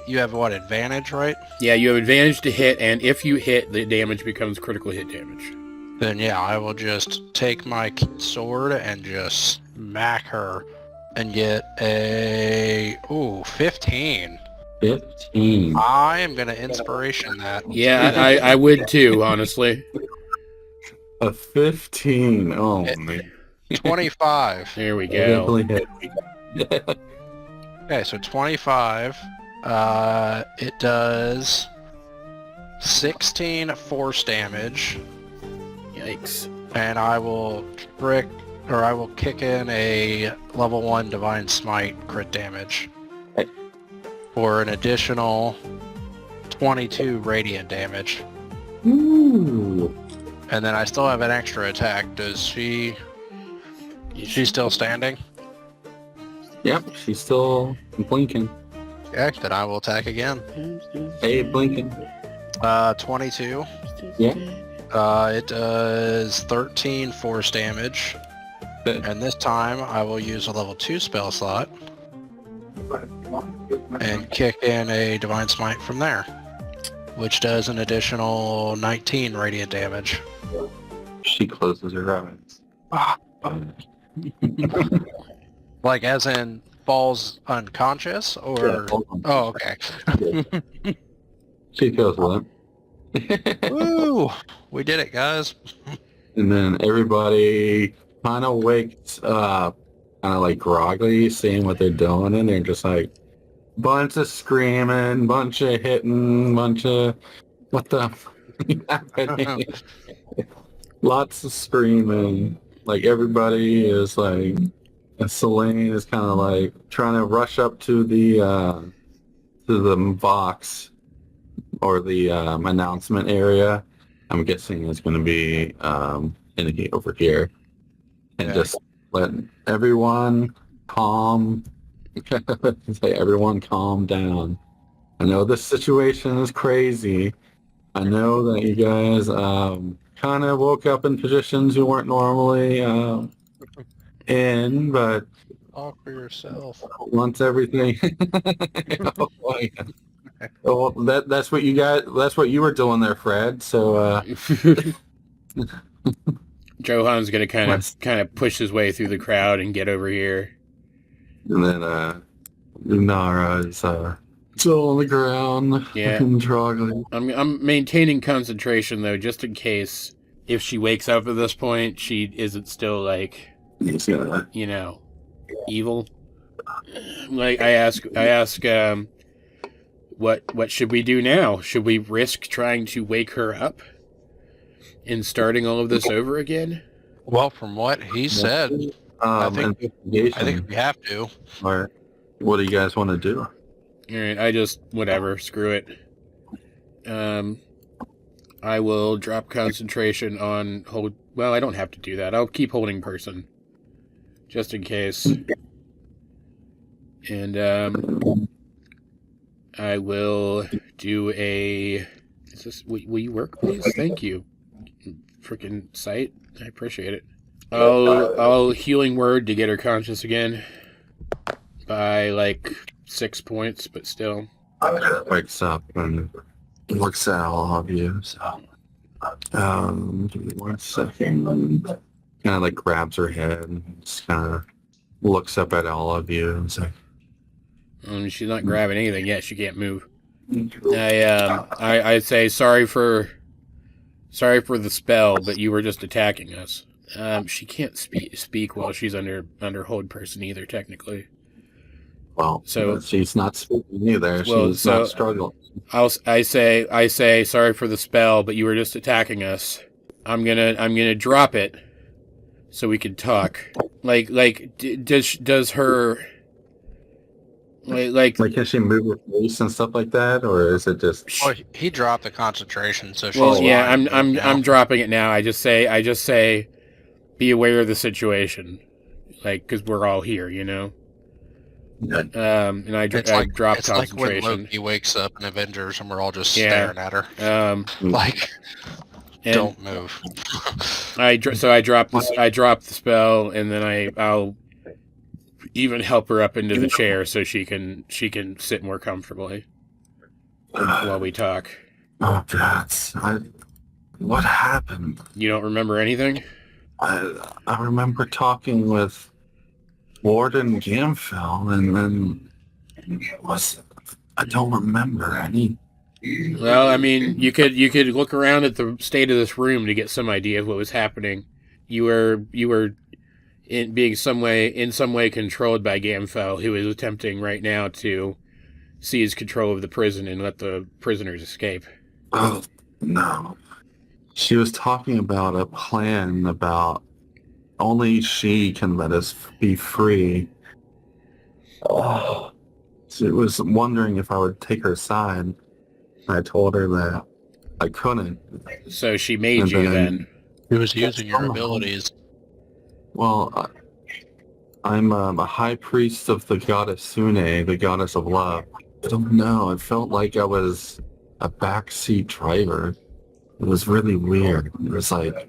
you have what, advantage, right? Yeah, you have advantage to hit, and if you hit, the damage becomes critical hit damage. Then yeah, I will just take my sword and just smack her and get a 15. 15. I am gonna inspiration that. Yeah, I would too, honestly. A 15. Oh, man. 25. There we go. Definitely hit. Okay, so 25. It does 16 force damage, Yikes. and I will kick in a level 1 divine smite crit damage for an additional 22 radiant damage. Ooh. And then I still have an extra attack. Is she still standing? Yep, she's still blinking. Yeah, then I will attack again. Hey, blinking. 22. Yeah. It does 13 force damage. Good. And this time I will use a level 2 spell slot and kick in a divine smite from there, which does an additional 19 radiant damage. She closes her eyes. Like as in falls unconscious, or Yeah, oh, okay. she goes limp. Woo! We did it, guys. And then everybody kind of wakes up, kind of like groggy, seeing what they're doing, and they're just like, bunch of screaming, bunch of hitting, bunch of, what the happening? Lots of screaming. Like everybody is like, and Selene is kind of like trying to rush up to the box or the announcement area. I'm guessing it's going to be indicate over here, and just let everyone calm. Say everyone calm down. I know this situation is crazy. I know that you guys kind of woke up in positions you weren't normally in, but Talk for yourself. once everything, oh, that's what you got. That's what you were doing there, Fred. So Johan's gonna kind of push his way through the crowd and get over here. and then Lunara is still on the ground, Yeah. looking trogly. I'm maintaining concentration though, just in case if she wakes up at this point, she isn't still like, He's gonna evil. Like I ask, what should we do now? Should we risk trying to wake her up and starting all of this over again? Well, from what he said, I think investigation. we have to. Or what do you guys want to do? All right, whatever, screw it. I will drop concentration on hold. Well, I don't have to do that. I'll keep holding person, just in case. And I will do a. Will you work, please? Thank you. Freaking sight. I appreciate it. I'll healing word to get her conscious again by like 6 points, but still. wakes up and looks at all of you. So, give me 1 second. Kind of like grabs her head and just kind of looks up at all of you and says, She's not grabbing anything yet. She can't move. I say sorry for the spell, but you were just attacking us. She can't speak while she's under hold person either, technically. well, So she's not speaking either. Well, She's so- not struggling. I say sorry for the spell, but you were just attacking us. I'm gonna drop it so we can talk. Does her like Can she move her face and stuff like that, or is it just? Well, he dropped the concentration, so she's Well, yeah, lying I'm now. dropping it now. I just say, be aware of the situation, because we're all here, you know. And I drop It's like when concentration. Loki wakes up in Avengers and we're all just Yeah. staring at her. And Don't move. I drop the spell, and then I'll even help her up into the chair so she can sit more comfortably while we talk. Oh God! What happened? You don't remember anything? I remember talking with Warden Gamfell, and then I don't remember any. Well, I mean, you could look around at the state of this room to get some idea of what was happening. You were in some way controlled by Gamfell, who is attempting right now to seize control of the prison and let the prisoners escape. Oh no! She was talking about a plan about only she can let us be free. Oh, she was wondering if I would take her side. I told her that I couldn't. So she made And you then- then. He was using your abilities. Well, I'm a high priest of the goddess Sune, the goddess of love. I don't know. It felt like I was a backseat driver. It was really weird. It was like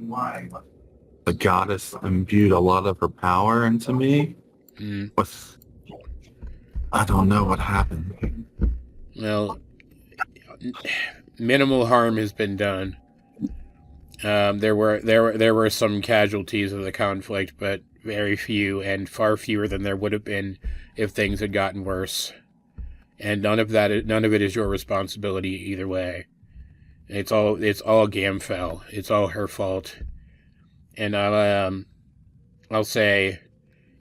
the goddess imbued a lot of her power into me. Mm. With I don't know what happened. Well, minimal harm has been done. There were some casualties of the conflict, but very few, and far fewer than there would have been if things had gotten worse. And none of it is your responsibility either way. It's all Gamfell. It's all her fault. And I'll say,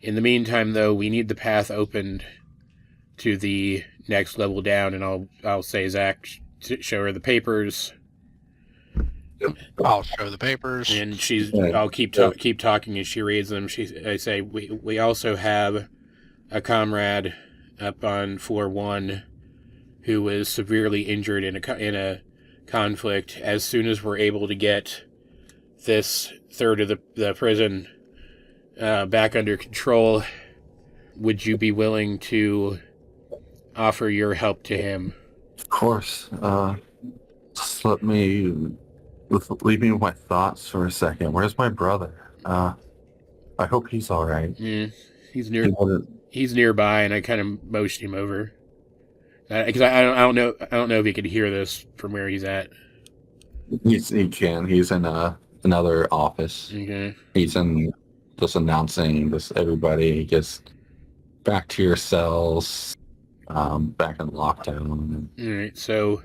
in the meantime, though, we need the path opened to the next level down, and I'll say, Zack, show her the papers. I'll show the papers. And I'll keep talking as she reads them. I say, we also have a comrade up on floor 1 who was severely injured in a conflict. As soon as we're able to get this third of the prison back under control, would you be willing to offer your help to him? Of course. Just leave me with my thoughts for a second. Where's my brother? I hope he's all right. He's nearby, and I kind of motioned him over because I don't know if he could hear this from where he's at. He can. He's in another office. Okay. He's in just announcing this. Everybody just back to your cells. Back in lockdown. All right. So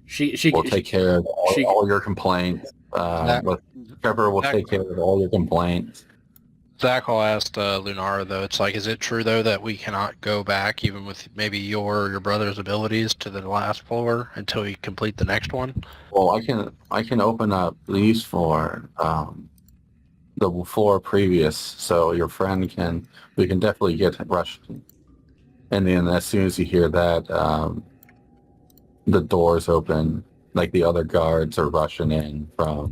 she will take care of all your complaints. Trevor will take care of all your complaints. Zack will ask Lunara, though, it's like, is it true, though, that we cannot go back, even with maybe your brother's abilities, to the last floor until you complete the next one? Well, I can open up these for the floor previous, so your friend we can definitely get rushed. And then as soon as you hear that, the doors open, like the other guards are rushing in from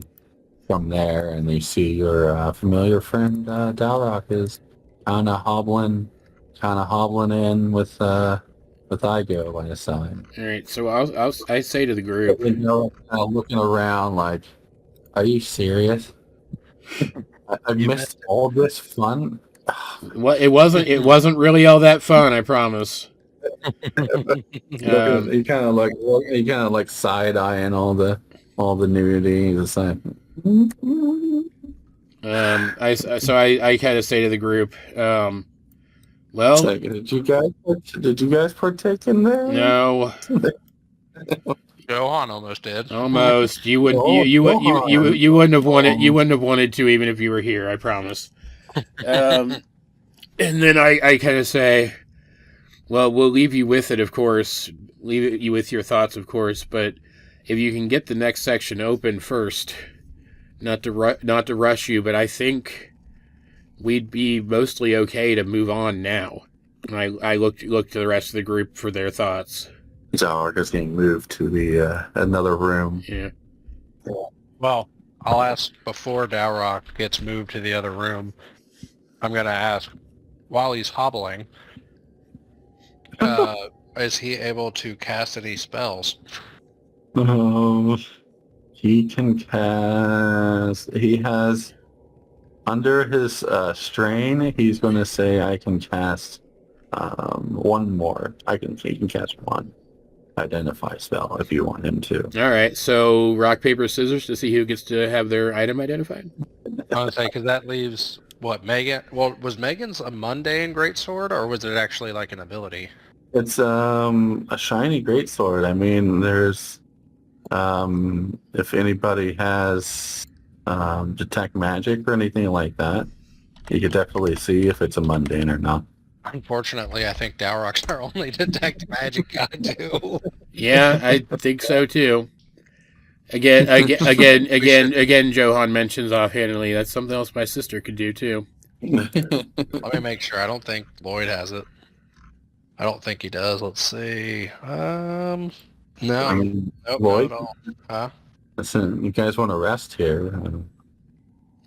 there, and you see your familiar friend Dowroc is kind of hobbling in with Igo by his side. All right. So I say to the group, Looking around like, are you serious? I missed all this fun. What it wasn't really all that fun, I promise. He kind of like side eyeing all the nudity. He's like, I kind of say to the group, well, like, did you guys partake in there? no, Johan almost did. almost. You would Oh, you wouldn't have wanted to even if you were here. I promise. And then I kind of say, well, we'll leave you with it, of course. Leave you with your thoughts, of course. But if you can get the next section open first, not to rush you, but I think we'd be mostly okay to move on now. And I looked to the rest of the group for their thoughts. Dowroc is getting moved to the another room. Yeah. Well, I'll ask before Dowroc gets moved to the other room. I'm going to ask, while he's hobbling, is he able to cast any spells? He can cast. He has under his strain. He's going to say, "I can cast one more. He can cast one identify spell if you want him to." All right. So rock, paper, scissors to see who gets to have their item identified. I want to say, because that leaves, what, Megan? Well, was Megan's a mundane greatsword, or was it actually like an ability? It's a shiny greatsword. I mean, there's if anybody has detect magic or anything like that, you could definitely see if it's a mundane or not. Unfortunately, I think Dowroc's our only detect magic guy, too. Yeah, I think so too. Again, Johan mentions offhandedly that's something else my sister could do too. Let me make sure. I don't think Lloyd has it. I don't think he does. Let's see. No. Nope, Lloyd? not at all. Huh? Listen, you guys want to rest here?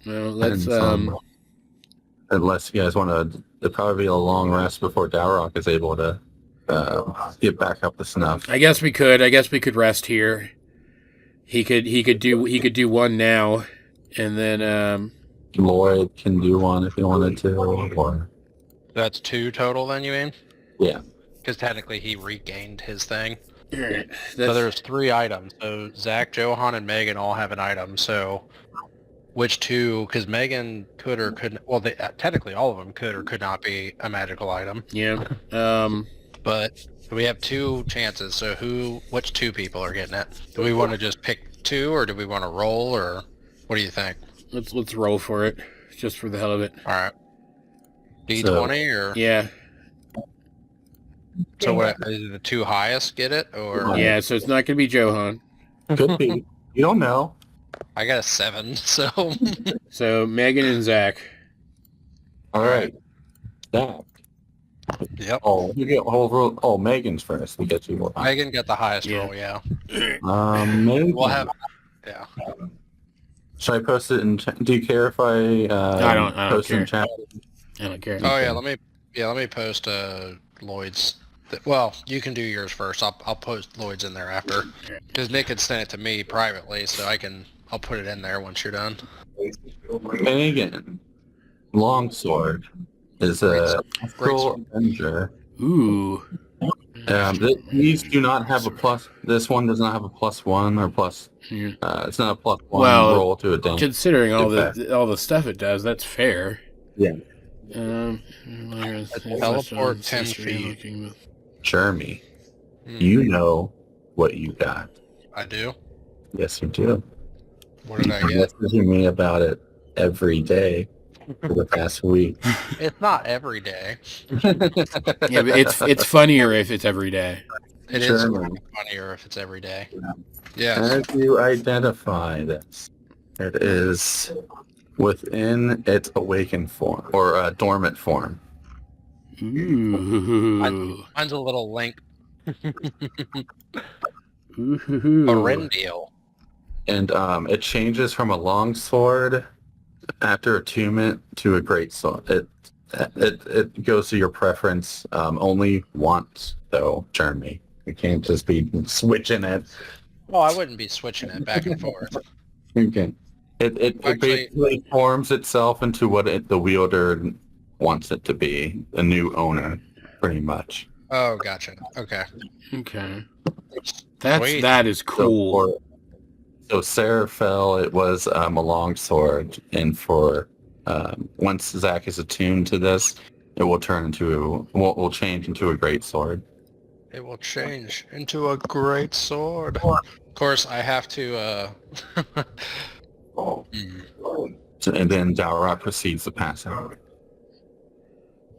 Well, let's Unless you guys want to, it'll probably be a long rest before Dowroc is able to get back up to snuff. I guess we could rest here. He could do one now, and then Lloyd can do one if he wanted to. Or That's 2 total then, you mean? yeah, Because technically he regained his thing. that's, So there's 3 items. So Zack, Johan, and Megan all have an item. So which 2? Because Megan could or couldn't. Well, technically all of them could or could not be a magical item. yeah. But we have 2 chances. So which 2 people are getting it? Do we want to just pick 2, or do we want to roll, or what do you think? Let's roll for it, just for the hell of it. All right. D20 or Yeah. so what? Is the 2 highest get it, or Yeah. So it's not gonna be Johan. could be. You don't know. I got a 7. So So Megan and Zack. All right, Zack. yep. Oh, you get whole roll. Oh, Megan's first. We get you one. Megan got the highest Yeah. roll. Yeah. Megan. We'll have. Yeah. Should I post it in? Do you care if I I don't post it in care. chat? I don't care. Oh yeah. Let me post Lloyd's. Well, you can do yours first. I'll post Lloyd's in there after. Because Nick had sent it to me privately, so I'll put it in there once you're done. Megan, longsword is a full avenger. Ooh. These do not have a plus. This one does not have a +1 or plus. Yeah. It's not a +1 Well, roll to a damage. Considering all the stuff it does, that's fair. Yeah. Teleport 10 feet. Jeremy, you know what you got. I do. Yes, you do. What did I You're get? messaging me about it every day for the past week. It's not every day. Yeah, but it's funnier if it's every day. It is German. funnier if it's every day. Yes. As you identify this, it is within its awakened form or dormant form. Ooh. Mine's a little link. Ooh. A Rendiel. And it changes from a longsword after attunement to a greatsword. It goes to your preference only once, though, Jeremy. You can't just be switching it. Well, I wouldn't be switching it back and forth. Okay. It Actually- basically forms itself into what the wielder wants it to be, a new owner, pretty much. Oh, gotcha. Okay. Okay. Sweet. That is cool. So Seraphel, it was a longsword, and for once Zack is attuned to this, it will turn into will change into a great sword. It will change into a great sword. Of course, I have to. And then Dowroc proceeds to pass out.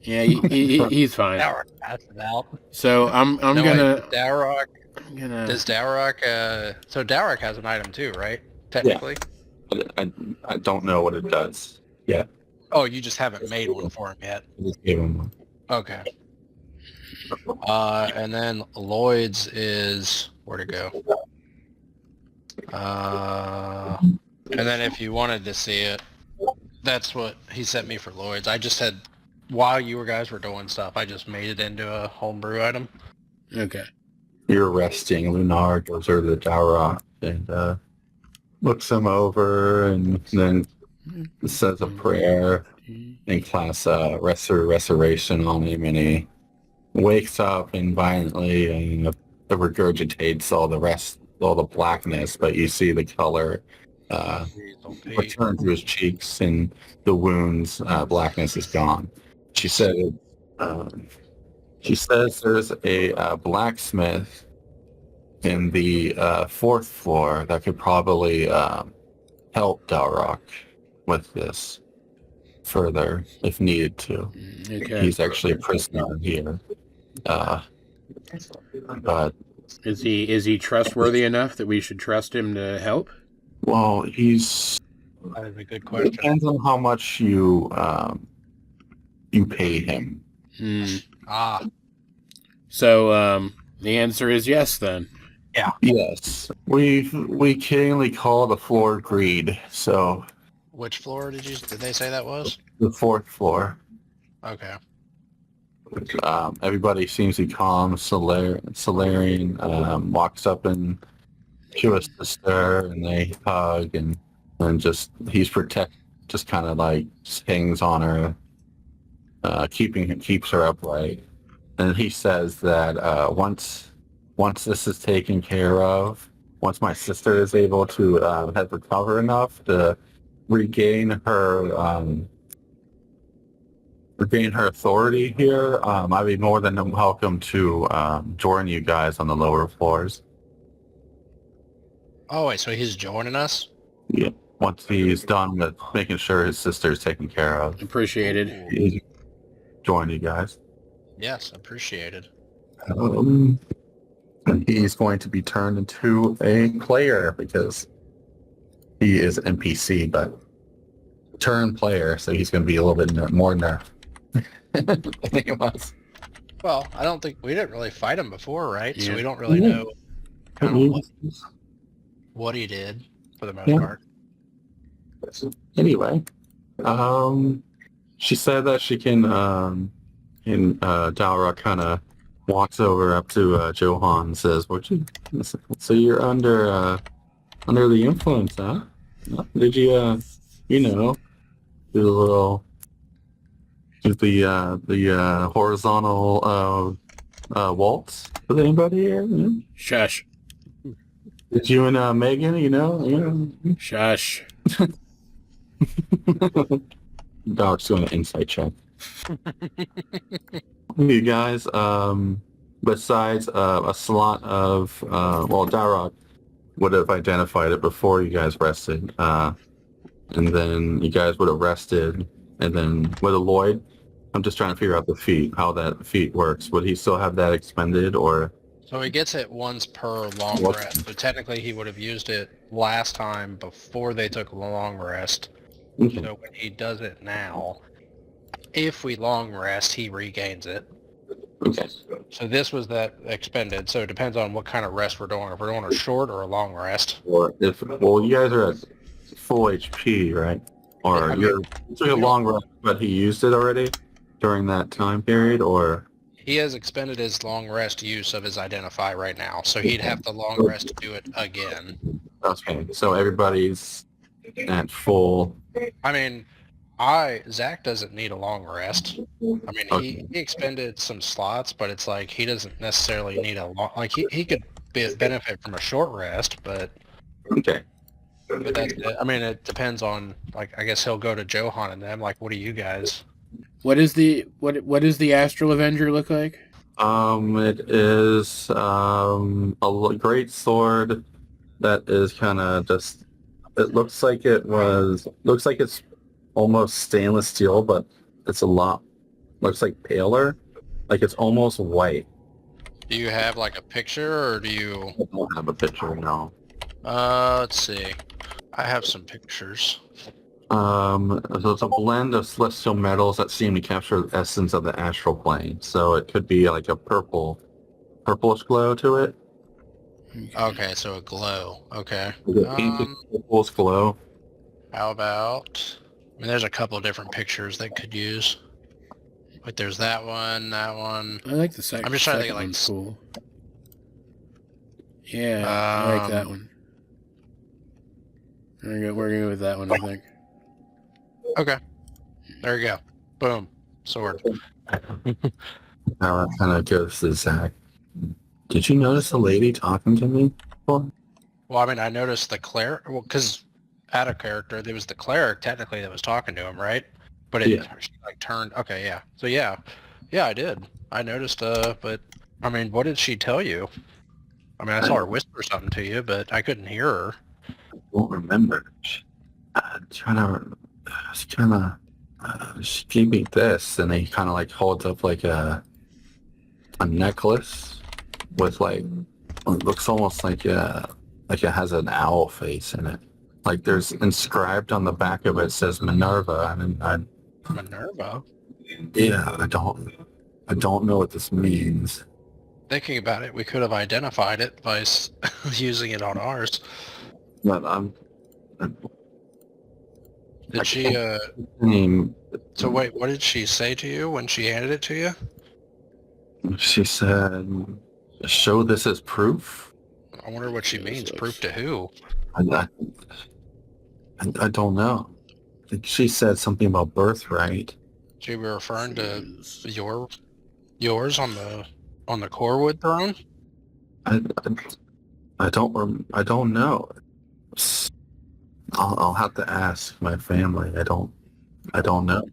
Yeah, he's fine. Dowroc passes out. So I'm No, gonna. wait, Dowroc. I'm gonna. Does Dowroc? So Dowroc has an item too, right? Technically. I don't know what it does. Yeah, Oh, you just haven't made one for him yet. I just gave him one. Okay. And then Lloyd's is where to go. And then if you wanted to see it, that's what he sent me for Lloyd's. I just had, while you guys were doing stuff, I just made it into a homebrew item. Okay. You're resting. Lunar goes over to Dowroc and looks him over, and then says a prayer and class restoration on him, and he wakes up and violently and regurgitates all the blackness, but you see the color return to his cheeks, and the wounds blackness is gone. She said she says there's a blacksmith in the 4th floor that could probably help Dowroc with this further if needed to. Okay. He's actually a prisoner here. But Is he trustworthy enough that we should trust him to help? well, he's That is a good it question. depends on how much you pay him. So the answer is yes then. Yes, we keenly call the floor greed. So Which floor did they say that was? the 4th floor. Okay. Everybody seems to be calm. Solarian walks up and to his sister, and they hug, and just he's just kind of like hangs on her, keeps her upright. And he says that once this is taken care of, once my sister is able to have recovered enough to regain her authority here, I'd be more than welcome to join you guys on the lower floors. Oh, wait, so he's joining us? Yeah. Once he's done with making sure his sister's taken care of, Appreciated. he's join you guys. Yes, appreciated. And he's going to be turned into a player because he is NPC, but turn player, so he's going to be a little bit more nerf. I think it was. Well, I don't think we didn't really fight him before, right? So Yeah. we don't really know kind of what he did for the most part. Anyway, she said that she can, Dowroc kind of walks over up to Johan and says, so you're under the influence, huh? Did you, do the horizontal waltz with anybody here? Yeah? Shush. Did you and Megan, Shush. Doc's doing an insight check. You guys, besides a slot of, Dowroc would have identified it before you guys rested, and then you guys would have rested, and then with a Lloyd, I'm just trying to figure out the feat, how that feat works. Would he still have that expended, or? So he gets it once per long rest. So technically he would have used it last time before they took a long rest. Okay. So when he does it now, if we long rest, he regains it. Okay. So this was that expended. So it depends on what kind of rest we're doing. If we're doing a short or a long rest. Or you guys are at full HP, right? Or you're took a long rest, but he used it already during that time period, or? He has expended his long rest use of his identify right now. So he'd have the long rest to do it again. Okay, so everybody's at full. I mean, Zack doesn't need a long rest. I mean, he expended some slots, but it's like he doesn't necessarily need a long. Like he could benefit from a short rest, but Okay. that's it. I mean, it depends on like I guess he'll go to Johan and them. Like, what do you guys? What is the Astral Avenger look like? It is great sword that is kind of just. It looks like it's almost stainless steel, but it's looks like paler, like it's almost white. Do you have like a picture, or do you? I don't have a picture, no. Let's see. I have some pictures. So it's a blend of celestial metals that seem to capture the essence of the astral plane. So it could be like a purplish glow to it. Okay, so a glow. Okay. Purplish glow. How about? I mean, there's a couple of different pictures they could use. Like, there's that one, that one. I like the second. I'm just trying to think, second like, one's cool. Yeah, I like that one. We're gonna go with that one, I think. Okay. There you go. Boom. Sword. Now that kind of goes to Zack. Did you notice a lady talking to me? Well, I mean, I noticed the cleric. Well, because out of character, there was the cleric technically that was talking to him, right? But it she, like turned. Okay, yeah. So yeah, I did. I noticed. But I mean, what did she tell you? I mean, I saw her whisper something to you, but I couldn't hear her. I won't remember. She gave me this, and he kind of like holds up like a necklace with like it looks almost like it has an owl face in it. Like there's inscribed on the back of it says Minerva, and Minerva. Yeah, I don't know what this means. Thinking about it, we could have identified it by using it on ours. But Did she? Name. So wait, what did she say to you when she handed it to you? She said, "Show this as proof." I wonder what she means. Proof to who? I don't know. I think she said something about birthright. She were referring to yours on the Corewood throne. I don't know. I'll have to ask my family. I don't know.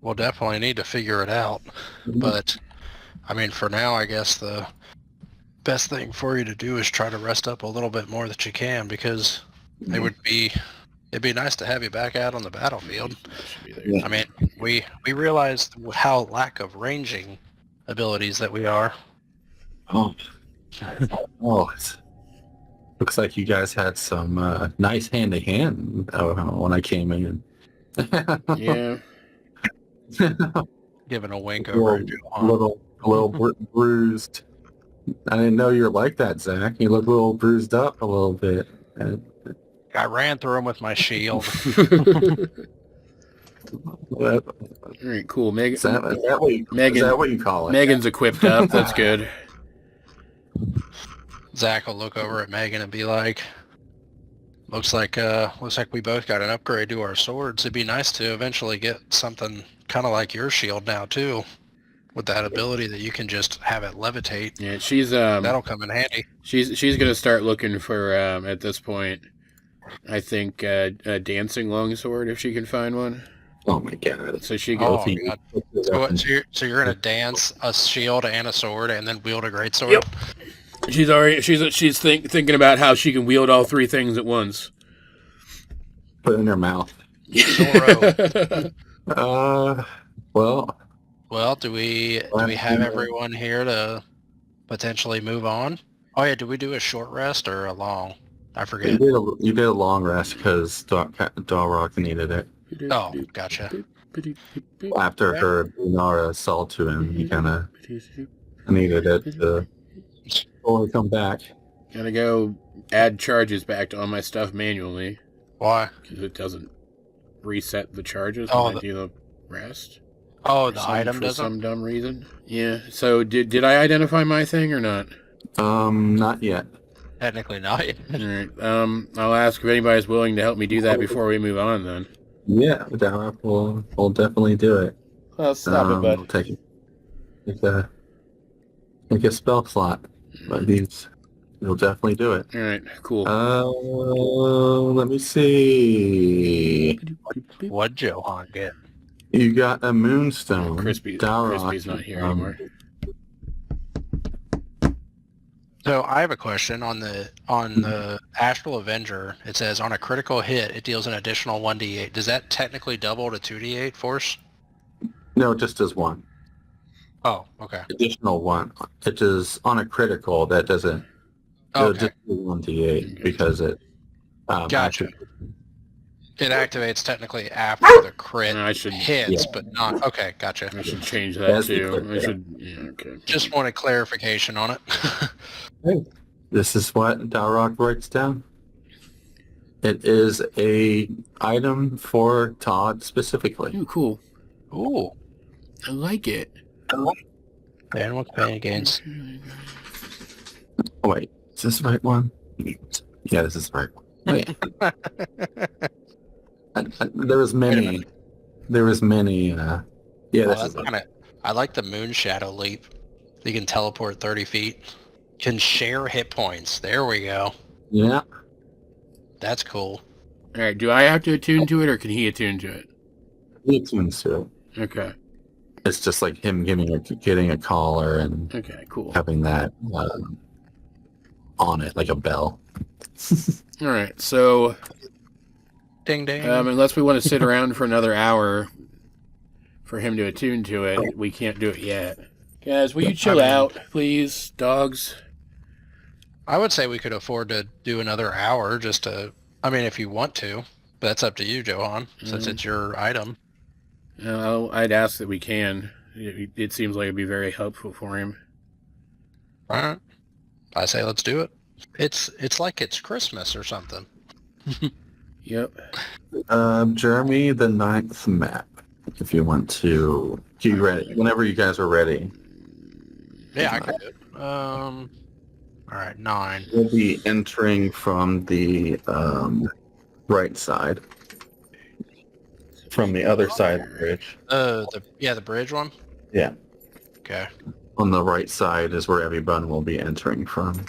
We'll definitely need to figure it out. But I mean, for now, I guess the best thing for you to do is try to rest up a little bit more that you can, because it'd be nice to have you back out on the battlefield. I mean, we realized how lack of ranging abilities that we are. Oh, looks like you guys had some nice hand-to-hand when I came in. Yeah. Giving a wink over at Johan. Little bruised. I didn't know you were like that, Zack. You look a little bruised up a little bit. I ran through him with my shield. All right, cool. Is that what you call it? Megan's equipped up. That's good. Zack will look over at Megan and be like, looks like we both got an upgrade to our swords. It'd be nice to eventually get something kind of like your shield now too, with that ability that you can just have it levitate. Yeah, she's that'll come in handy. She's gonna start looking for at this point, I think, a dancing longsword if she can find one. Oh my god! So she Oh, goes. God. So you're gonna dance a shield and a sword and then wield a great sword. Yep. She's thinking about how she can wield all three things at once. Put it in her mouth. Zorro. Well, do we have everyone here to potentially move on? Oh yeah, do we do a short rest or a long? I forget. You did a long rest because Dowroc needed it. Oh, gotcha. After her Nara sold to him, he kind of needed it to fully come back. Gotta go add charges back to all my stuff manually. Why? Because it doesn't reset the charges when I do the rest. Oh, the item for doesn't? some dumb reason. Yeah. So did I identify my thing or not? Not yet. Technically not. All right. I'll ask if anybody's willing to help me do that before we move on then. Yeah, Dowroc will definitely do it. Well, stop it, We'll bud. take a spell slot, but he'll definitely do it. All right, cool. Let me see. What'd Johan get? You got a moonstone. Crispy's Dowroc, not here anymore. So I have a question on the Astral Avenger. It says on a critical hit, it deals an additional 1d8. Does that technically double to 2d8 force? No, it just does one. Oh, okay. Additional one. It is on a critical that doesn't. It'll Okay. just do 1d8 because it. Gotcha. activates. It activates technically after the crit I should hits, but not. Okay, gotcha. I should change that That's the too. clip, I yeah. should. Yeah, okay. Just wanted clarification on it. This is what Dowroc writes down. It is a item for Todd specifically. Ooh, cool. Ooh. I like it. And what's paying against? Oh, wait, is this the right one? Yeah, this is the right one. Wait. There was many. There was many. Yeah, this is it. I like the moon shadow leap. You can teleport 30 feet. Can share hit points. There we go. Yeah. That's cool. All right. Do I have to attune to it, or can he attune to it? He tunes to it. Okay. It's just like him getting a collar and Okay. Cool. having that on it like a bell. All right. So, Ding ding. unless we want to sit around for another hour for him to attune to it, we can't do it yet. Guys, will you chill out, please, dogs? I would say we could afford to do another hour just to... I mean, if you want to. But that's up to you, Johan, since it's your item. I'd ask that we can. It seems like it'd be very helpful for him. All right. I say let's do it. It's like it's Christmas or something. Yep. Jeremy, the 9th map. If you want to, you ready? Whenever you guys are ready. Yeah, I could do it. All right, 9. We'll be entering from the right side. From the other side of the bridge. The bridge one? Yeah. Okay. On the right side is where everyone will be entering from.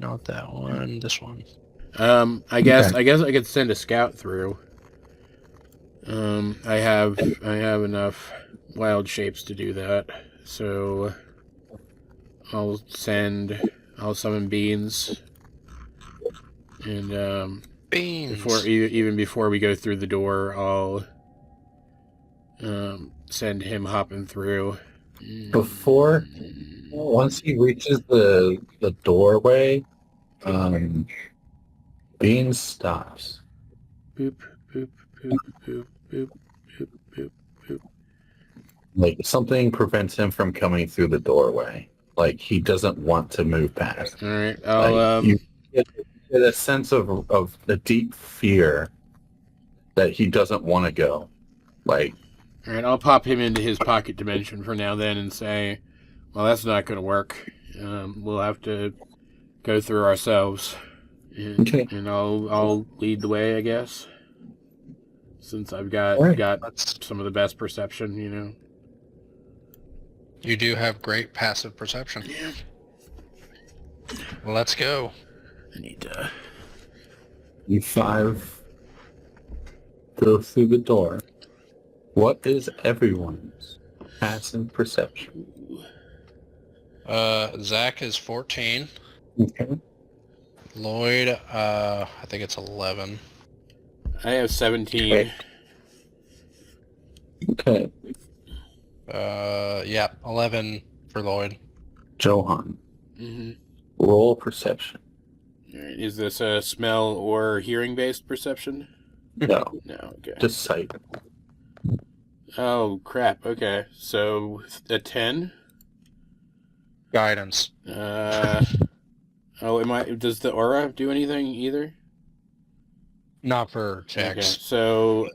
Not that one, this one. I guess I could send a scout through. I have enough wild shapes to do that. So I'll summon beans. And Beans. before we go through the door, I'll send him hopping through. Once he reaches the doorway, Beans stops. Boop boop boop boop boop boop boop boop. Like something prevents him from coming through the doorway. Like he doesn't want to move past. All right, You get a sense of the deep fear that he doesn't want to go. Like, all right, I'll pop him into his pocket dimension for now then and say, well, that's not going to work. We'll have to go through ourselves. Okay. And I'll lead the way, I guess. Since I've got some of the best perception, you know. You do have great passive perception. Yeah. Well, let's go. I need to... you 5 go through the door. What is everyone's passive perception? Zack is 14. Okay. Lloyd, I think it's 11. I have 17. Okay. Yeah, 11 for Lloyd. Johan, Mm-hmm. roll perception. All right, is this a smell or hearing-based perception? No, No, okay. just sight. Oh, crap, okay. So, a 10? Guidance. Does the aura do anything either? Not for Okay, checks. so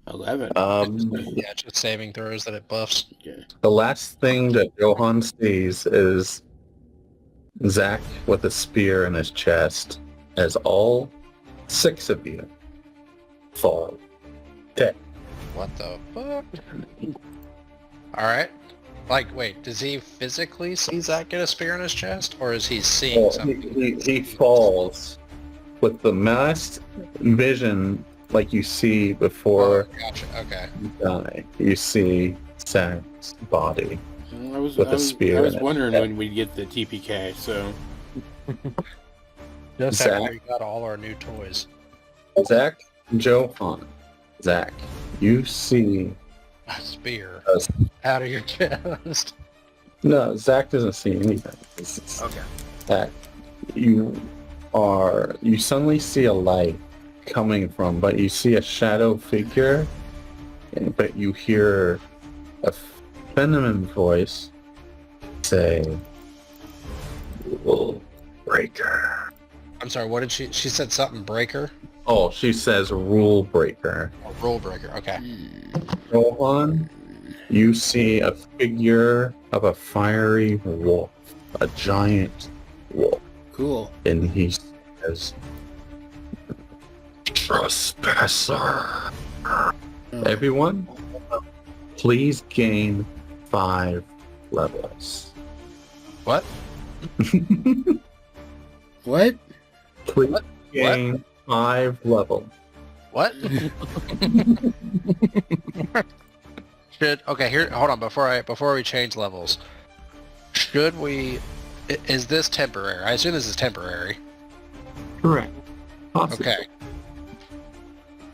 11. Yeah, just saving throws that it buffs. Okay. The last thing that Johan sees is Zack with a spear in his chest, as all 6 of you fall dead. What the fuck? Alright. Like, wait, does he physically see Zack get a spear in his chest? Or is he seeing Well, something? he falls with the last vision like you see before Oh, gotcha, okay. you die. You see Zack's body. I was, With I a was, spear I was in it. wondering when we'd get the TPK, so... Just Zack? after we got all our new toys. Zack, Johan, Zack, you see... A spear Uh, out of your chest. No, Zack doesn't see anything. Okay. Zack, you suddenly see a light coming from, but you see a shadow figure, but you hear a feminine voice say, "Rule breaker." I'm sorry, what did she said something breaker? Oh, she says rule breaker. Oh, rule breaker, okay. Johan, you see a figure of a fiery wolf, a giant wolf, Cool. and he says, "Trespasser." Everyone, please gain 5 levels. What? What? Please gain 5 levels. What? Okay, here, hold on, before we change levels. Should we, is this temporary? I assume this is temporary. Correct. Possible. Okay.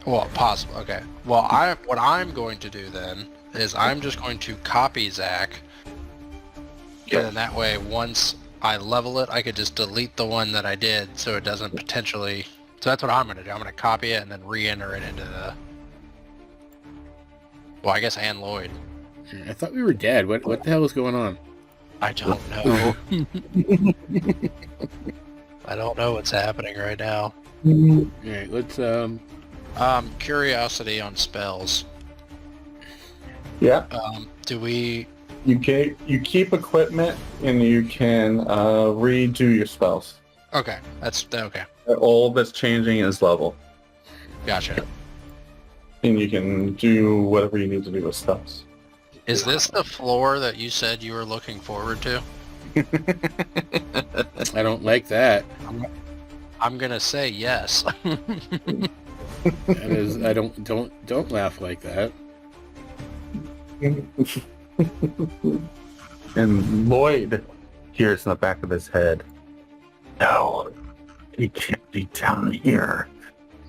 Well, possible. Okay. Well, what I'm going to do then is I'm just going to copy Zack, Yeah. and then that way, once I level it, I could just delete the one that I did, so it doesn't potentially. So that's what I'm going to do. I'm going to copy it and then re-enter it into the. Well, I guess and Lloyd. I thought we were dead. What the hell is going on? I don't know. I don't know what's happening right now. Alright, let's, Curiosity on spells. Yeah. Do we? You keep equipment and you can redo your spells. Okay, that's okay. All that's changing is level, Gotcha. and you can do whatever you need to do with spells. Is this the floor that you said you were looking forward to? I don't like that. I'm gonna say yes. That is, I don't laugh like that. And Lloyd hears in the back of his head, "No, he can't be down here."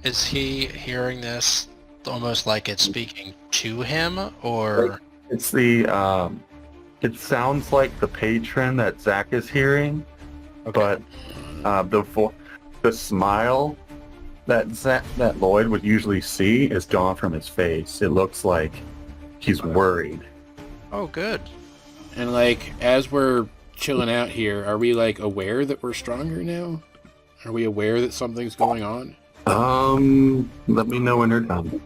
Is he hearing this almost like it's speaking to him, or? It's the it sounds like the patron that Zack is hearing, Okay. but the smile that Lloyd would usually see is gone from his face. It looks like he's worried. Oh, good. And like, as we're chilling out here, are we like aware that we're stronger now? Are we aware that something's going on? Let me know when you're done.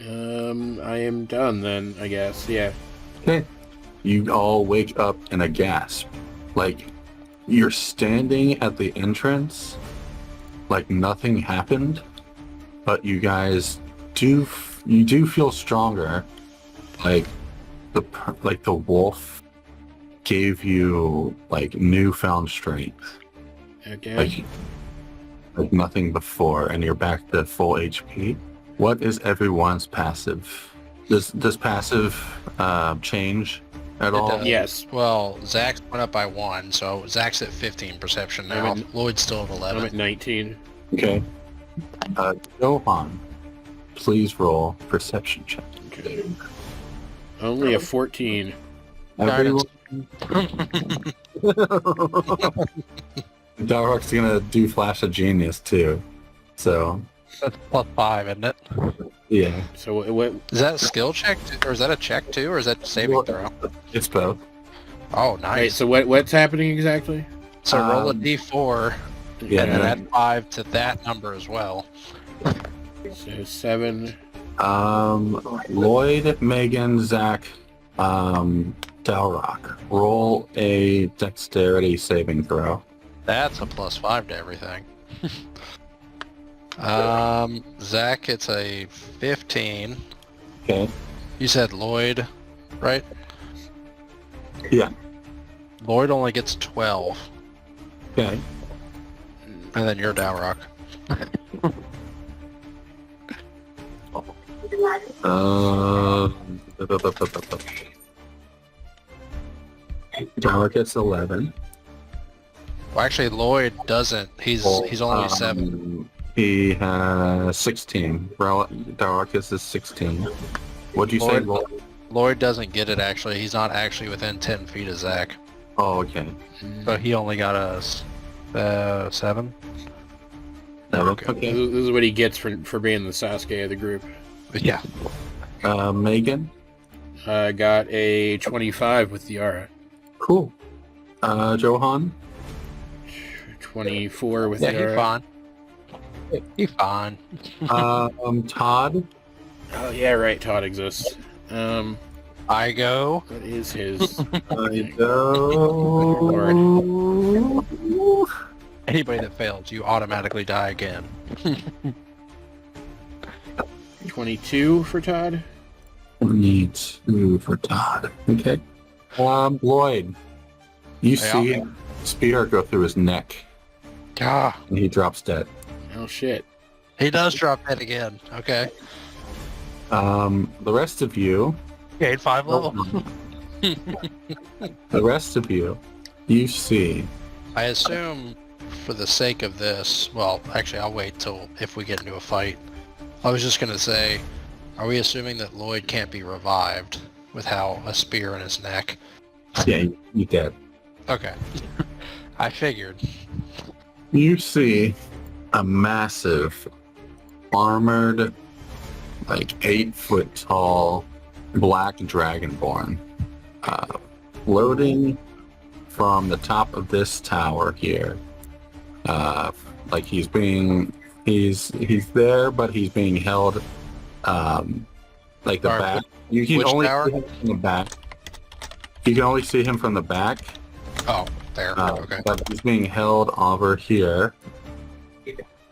I am done then, I guess. Yeah. Okay. You all wake up in a gasp. Like, you're standing at the entrance, like nothing happened, but you guys do feel stronger. Like the wolf gave you like newfound strength, Okay. like nothing before, and you're back to full HP. What is everyone's passive? Does passive change at all? does. Yes. Well, Zack's went up by 1, so Zack's at 15 perception now. Lloyd's still at I'm 11. at 19. Okay. Johan, please roll perception check. Okay. Only a 14. Everyone. Dowroc's gonna do Flash of Genius too. So That's +5, isn't it? yeah, So what? Is that a skill check, or is that a check too, or is that saving Well, throw? it's both. Oh, Wait, nice. so what's happening exactly? So roll a um, d4, Yeah. and then add 5 to that number as well. So 7. Lloyd, Megan, Zack, Dowroc, roll a dexterity saving throw. That's a +5 to everything. Zack, it's a 15. Okay. You said Lloyd, right? Yeah. Lloyd only gets 12, Okay. and then you're Dowroc. Dowroc gets 11. Well, actually, Lloyd doesn't. He's only 7. He has 16. Dowroc is 16. What'd you say? Lloyd doesn't get it, actually. He's not actually within 10 feet of Zack. Oh, okay. So he only got a 7. Okay. This is what he gets for being the Sasuke of the group. Yeah. Megan? Got a 25 with the aura. Cool. Johan? 24 with Yeah, the he's aura. fine. He's fine. Todd? Oh yeah, right. Todd exists. I go. What is his? I go. Anybody that fails, you automatically die again. 22 for Todd. Needs for Todd. Okay. Lloyd. You Hey, see a spear go through his neck, Ah, and he drops dead. Oh shit. he does drop dead again. Okay. The rest of you... Gain 5 level. The rest of you, you see... I assume, for the sake of this, well, actually, I'll wait till if we get into a fight. I was just gonna say, are we assuming that Lloyd can't be revived with how a spear in his neck? Yeah, you dead. Okay. I figured. You see a massive, armored, like 8-foot tall, black dragonborn, floating from the top of this tower here. Like he's there, but he's being held, like the Alright, back. You can which only tower? see him from the back. You can only see him from the back. Oh, there. Okay. But he's being held over here,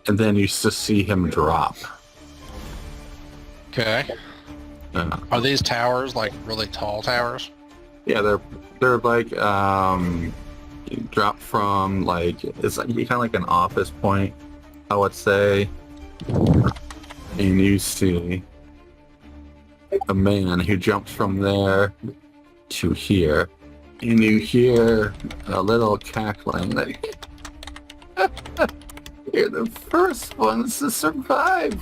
and then you just see him drop. Okay. Are these towers like really tall towers? Yeah, they're like drop from like it's like, kind of like an office point, I would say, and you see a man who jumps from there to here, and you hear a little cackling like, "You're the first ones to survive."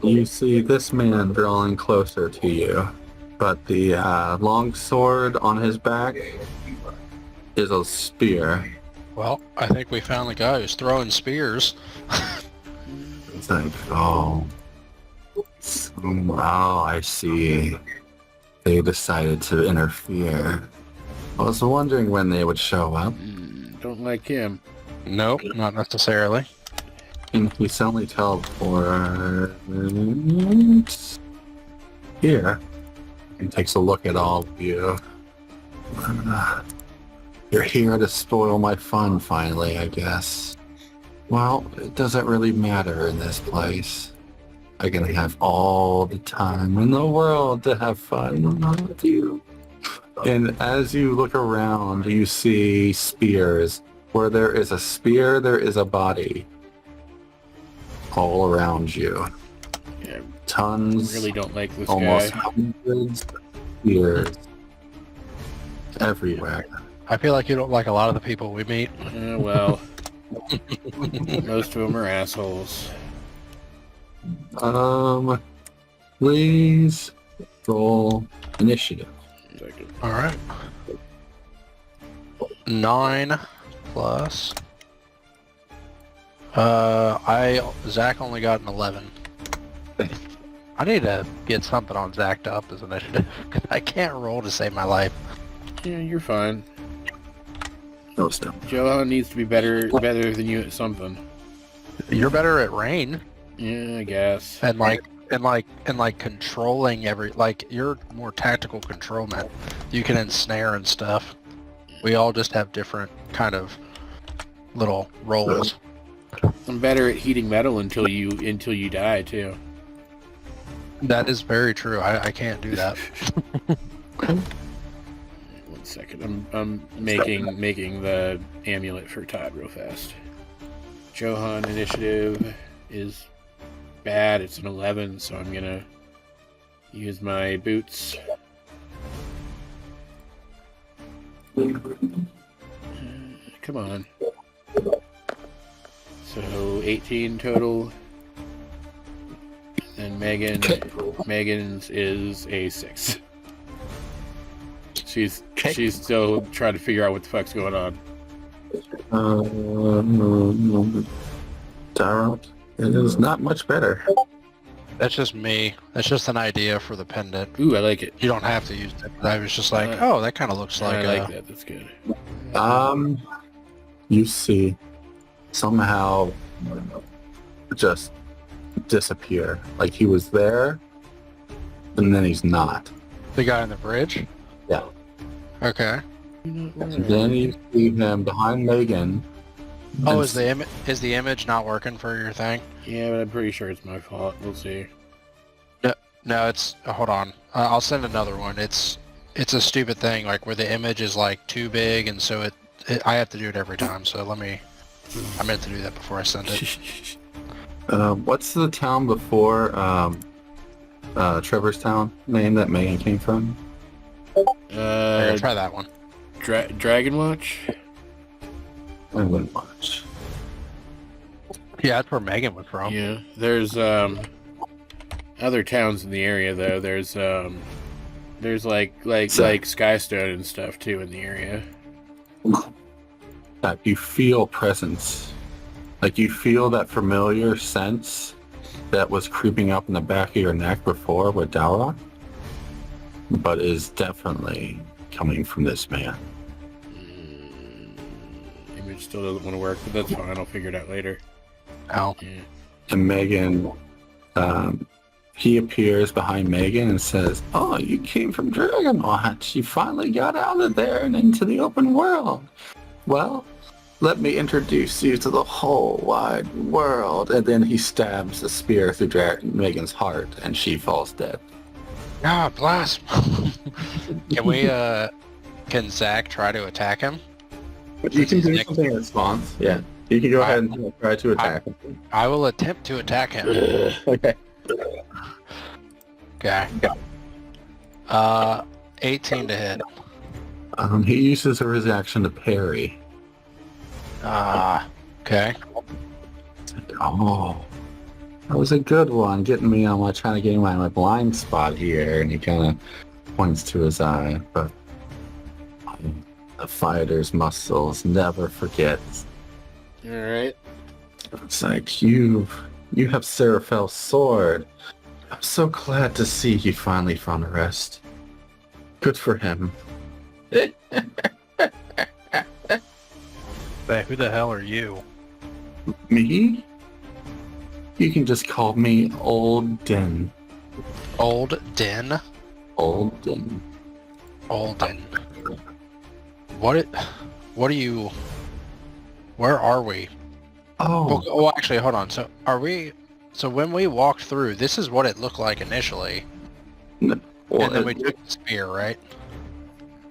You see this man drawing closer to you, but the long sword on his back is a spear. Well, I think we found the guy who's throwing spears. It's like, oh, I see. They decided to interfere. I was wondering when they would show up. Don't like him. Nope, not necessarily. And he suddenly teleports here and takes a look at all of you. You're here to spoil my fun finally, I guess. Well, it doesn't really matter in this place. I'm gonna have all the time in the world to have fun with you. And as you look around, you see spears. Where there is a spear, there is a body. All around you. Yeah, Tons, really don't like this almost guy. hundreds of spears everywhere. I feel like you don't like a lot of the people we meet. Well, most of them are assholes. Please roll initiative. All right. 9 plus. Zack only got an 11. I need to get something on Zack to up his initiative because I can't roll to save my life. Yeah, you're fine. No stuff. Johan needs to be better than you at something. You're better at rain Yeah, I guess. and controlling you're more tactical controlman. You can ensnare and stuff. We all just have different kind of little rolls. I'm better at heating metal until you die too. That is very true. I can't do that. 1 second. I'm making the amulet for Todd real fast. Johan initiative is bad. It's an 11, so I'm gonna use my boots. Come on. So 18 total. And Megan's is a 6. She's still trying to figure out what the fuck's going on. Dowroc, it is not much better. That's just me. That's just an idea for the pendant. Ooh, I like it. You don't have to use it. I was just like, oh, that kind of looks like. I like that. That's good. You see, somehow, just disappear. Like he was there, and then he's not. The guy on the bridge. Yeah. Okay. And then you see him behind Megan. Oh, is the image not working for your thing? Yeah, but I'm pretty sure it's my fault. We'll see. No, it's hold on. I'll send another one. It's a stupid thing, like where the image is like too big, and so I have to do it every time. So let me. I meant to do that before I send it. What's the town before Trevor's town name that Megan came from? Try that one. Dragon Watch. I wouldn't watch. Yeah, that's where Megan was from. Yeah, there's other towns in the area though. There's like Skystone and stuff too in the area. That you feel presence, like you feel that familiar sense that was creeping up in the back of your neck before with Dowroc, but is definitely coming from this man. Image still doesn't want to work, but that's fine. I'll figure it out later. Oh. Yeah. And Megan, he appears behind Megan and says, "Oh, you came from Dragon Watch. You finally got out of there and into the open world. Well, let me introduce you to the whole wide world." And then he stabs a spear through Megan's heart, and she falls dead. Ah, blast! Can Zack try to attack him? But you can do something in response. Yeah, you can go ahead and try to attack him. I will attempt to attack him. Okay. Okay. 18 to hit. He uses his action to parry. Okay. Oh, that was a good one. Getting me on trying to get my blind spot here, and he kind of points to his eye. But the fighter's muscles never forget. All right. It's like you have Seraphel's sword. I'm so glad to see he finally found a rest. Good for him. Hey, who the hell are you? Me? You can just call me Old Den. Old Den? Old Den. Olden. What are you... Where are we? Oh, Actually, hold on. So, So when we walked through, this is what it looked like initially. well, And then we took the spear, right?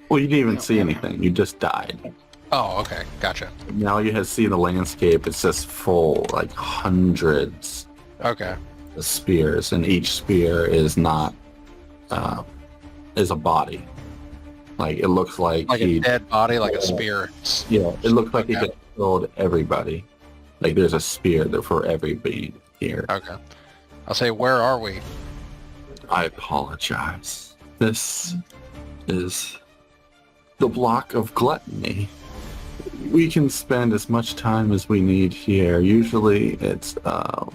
well, you didn't even see anything. You just died. Oh, okay. Gotcha. Now you have seen the landscape. It's just full, like hundreds Okay. of spears, and each spear is not is a body. Like it looks like Like he, a dead body, like a spear. yeah, it looks like he Okay. just killed everybody. Like there's a spear there for every being here. Okay. I'll say, where are we? I apologize. This is the block of gluttony. We can spend as much time as we need here. Usually it's a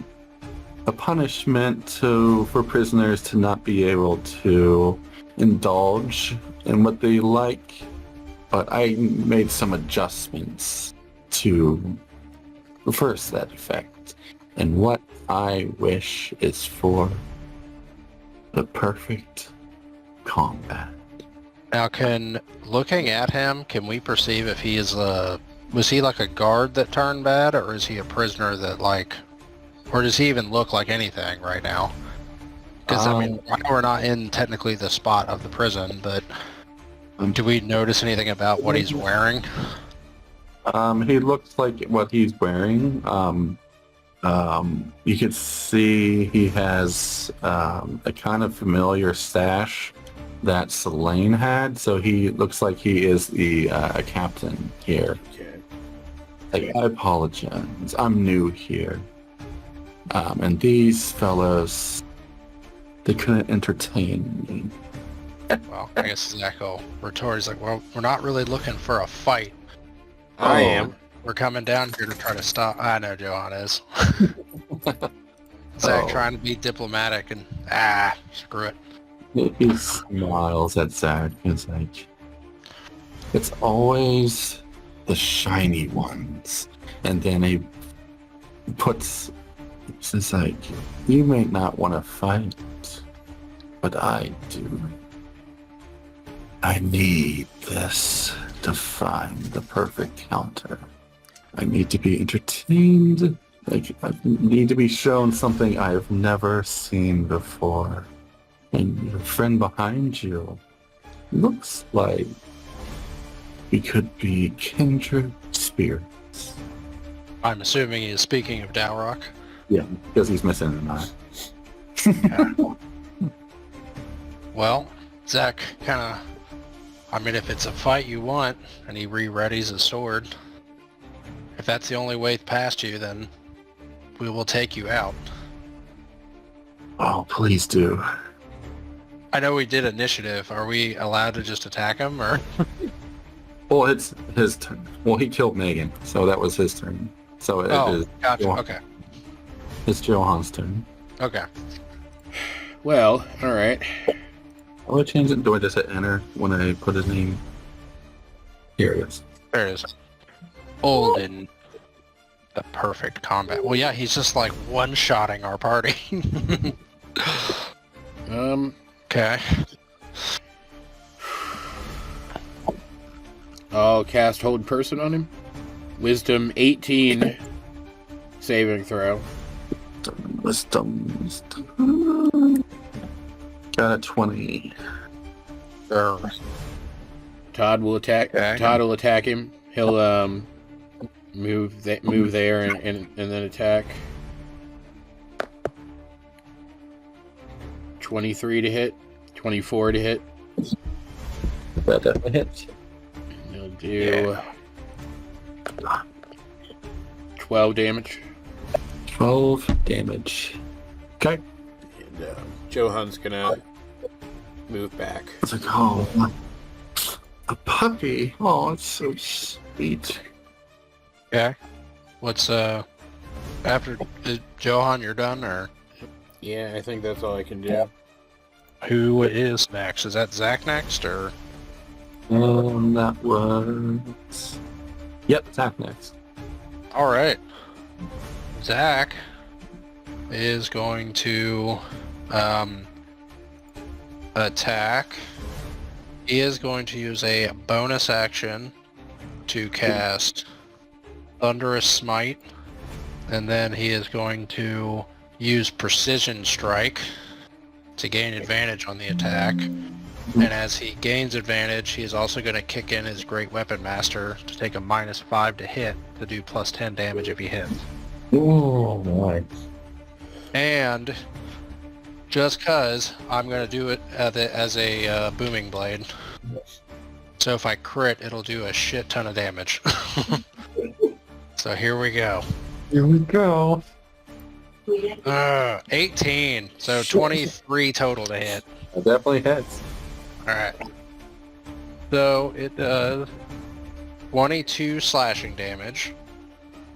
punishment for prisoners to not be able to indulge in what they like. But I made some adjustments to reverse that effect. And what I wish is for the perfect combat. Now, looking at him, can we perceive if he is Was he like a guard that turned bad, or is he a prisoner that like, or does he even look like anything right now? Because I mean, I know we're not in technically the spot of the prison, but do we notice anything about what he's wearing? He looks like what he's wearing. You could see he has a kind of familiar stash that Selene had, so he looks like he is the captain here. Okay. I apologize. I'm new here. And these fellows, they couldn't entertain me. Well, I guess Zack will retort. He's like, well, we're not really looking for a fight. I am. We're coming down here to try to stop. I know Johan is. Zack trying to be diplomatic and screw it. He smiles at Zack. It's like, it's always the shiny ones. And then he puts, it's like, you may not want to fight, but I do. I need this to find the perfect counter. I need to be entertained. Like, I need to be shown something I've never seen before. And your friend behind you looks like we could be kindred spirits. I'm assuming he is speaking of Dowroc. Yeah, because he's missing an eye. Well, Zack kind of, I mean, if it's a fight you want, and he re-readies his sword, if that's the only way past you, then we will take you out. Oh, please do. I know we did initiative. Are we allowed to just attack him, or? Well, it's his turn. Well, he killed Megan, so that was his turn. So it is Gotcha. Okay. It's Johan's turn. Okay. Well, all right. I'll change it. Do I just hit enter when I put his name? Here it is. There it is. Old in the perfect combat. Well, yeah, he's just like one-shotting our party. Okay. I'll cast Hold Person on him. Wisdom 18 saving throw. Wisdom. Got a 20. Todd will attack. Okay. Todd will attack him. He'll move there and then attack. 23 to hit. 24 to hit. That definitely hits. And he'll do 12 damage. 12 damage. Okay. And Johan's gonna move back. It's like, oh, a puppy. Oh, it's so sweet. Okay. What's after Johan? You're done, or Yeah, I think that's all I can do. who is next? Is that Zack next, or? That was. Yep, Zack next. All right. Zack is going to attack. He is going to use a bonus action to cast Thunderous Smite, and then he is going to use Precision Strike to gain advantage on the attack. And as he gains advantage, he is also going to kick in his Great Weapon Master to take a -5 to hit to do +10 damage if he hits. Oh, nice. And just cause, I'm going to do it as a booming blade. So if I crit, it'll do a shit ton of damage. So here we go. Here we go. 18. So 23 total to hit. That definitely hits. Alright. So it does 22 slashing damage.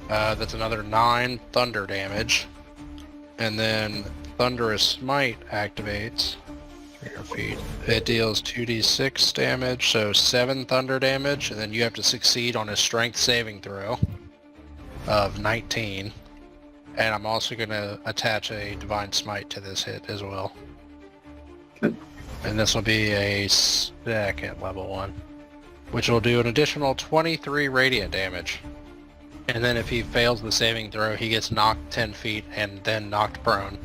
That's another 9 thunder damage. And then Thunderous Smite activates. 3 feet. It deals 2d6 damage, so 7 thunder damage, and then you have to succeed on a strength saving throw of 19. And I'm also going to attach a Divine Smite to this hit as well. Good. And this will be a second level one. which will do an additional 23 radiant damage. And then if he fails the saving throw, he gets knocked 10 feet and then knocked prone.